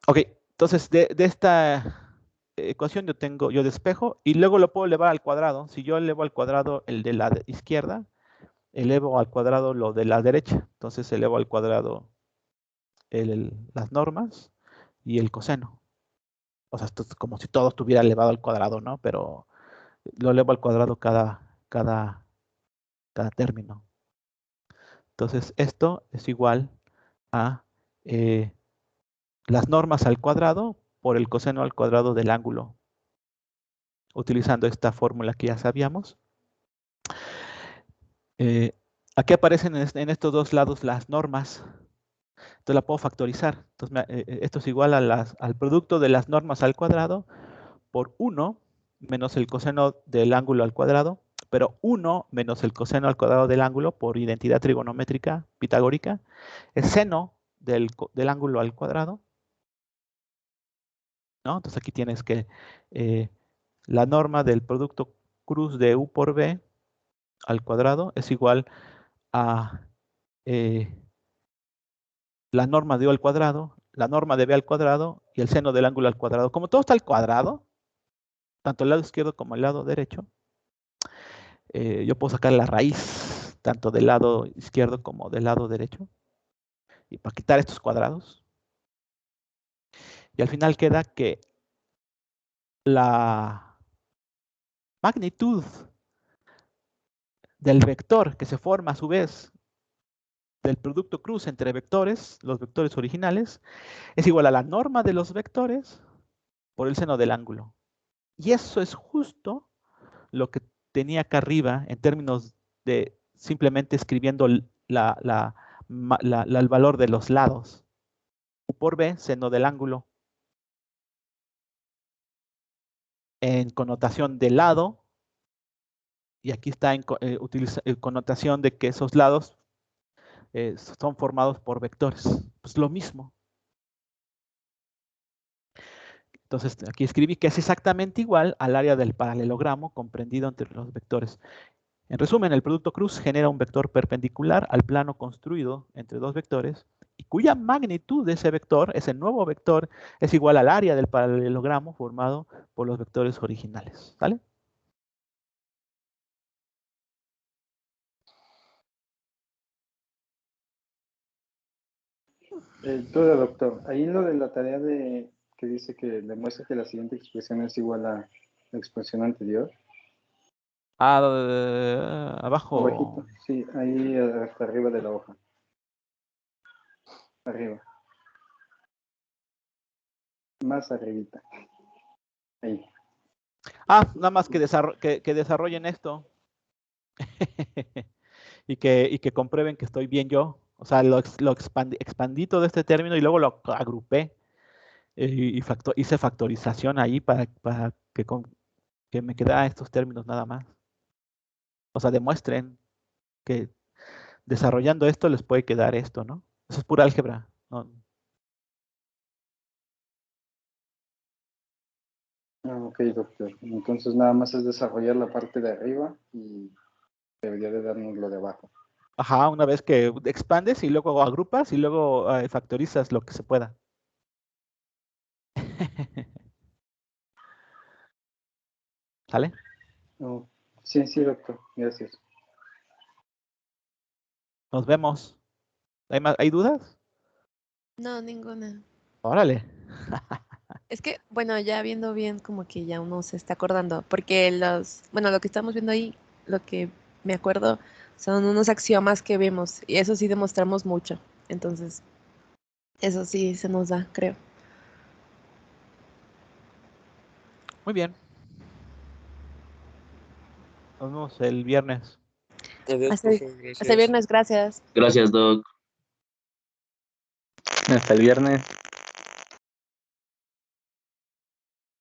Ok, entonces de esta ecuación yo despejo y luego lo puedo elevar al cuadrado. Si yo elevo al cuadrado el de la izquierda, elevo al cuadrado lo de la derecha. Entonces elevo al cuadrado las normas y el coseno. O sea, esto es como si todo estuviera elevado al cuadrado, ¿no? Pero lo elevo al cuadrado cada término. Entonces esto es igual a las normas al cuadrado por el coseno al cuadrado del ángulo, utilizando esta fórmula que ya sabíamos. Aquí aparecen en estos dos lados las normas. Entonces la puedo factorizar. Entonces esto es igual al producto de las normas al cuadrado por 1 menos el coseno del ángulo al cuadrado, pero 1 menos el coseno al cuadrado del ángulo por identidad trigonométrica pitagórica es seno del ángulo al cuadrado, ¿no? Entonces aquí tienes que la norma del producto cruz de U por B al cuadrado es igual a la norma de U al cuadrado, la norma de B al cuadrado y el seno del ángulo al cuadrado. Como todo está al cuadrado, tanto el lado izquierdo como el lado derecho, yo puedo sacar la raíz tanto del lado izquierdo como del lado derecho. Y para quitar estos cuadrados. Y al final queda que la magnitud del vector que se forma a su vez del producto cruz entre vectores, los vectores originales, es igual a la norma de los vectores por el seno del ángulo. Y eso es justo lo que tenía acá arriba en términos de simplemente escribiendo el valor de los lados. U por B, seno del ángulo. En connotación de lado, y aquí está en connotación de que esos lados son formados por vectores. Pues lo mismo. Entonces aquí escribí que es exactamente igual al área del paralelogramo comprendido entre los vectores. En resumen, el producto cruz genera un vector perpendicular al plano construido entre dos vectores y cuya magnitud de ese vector, ese nuevo vector, es igual al área del paralelogramo formado por los vectores originales. ¿Vale? Duda, doctor. Ahí en lo de la tarea que dice que demuestra que la siguiente expresión es igual a la expresión anterior. Abajo. Abajito, sí, ahí hasta arriba de la hoja. Arriba. Más arribita. Ahí. Nada más que desarrollen esto. y que comprueben que estoy bien yo. O sea, lo expandí todo este término y luego lo agrupé. Hice factorización ahí para que me quedaran estos términos nada más. O sea, demuestren que desarrollando esto les puede quedar esto, ¿no? Eso es pura álgebra. ¿No? Ok, doctor. Entonces nada más es desarrollar la parte de arriba y debería de darnos lo de abajo. Ajá, una vez que expandes y luego agrupas y luego factorizas lo que se pueda. ¿Sale? Oh, sí, doctor. Gracias. Nos vemos. ¿Hay dudas? No, ninguna. Órale. Es que, bueno, ya viendo bien, como que ya uno se está acordando, porque lo que estamos viendo ahí, lo que me acuerdo, son unos axiomas que vemos, y eso sí demostramos mucho. Entonces, eso sí se nos da, creo. Muy bien. Nos vemos el viernes. Adiós, Hasta, profe, hasta gracias. viernes, gracias. Gracias, Doc. Hasta el viernes.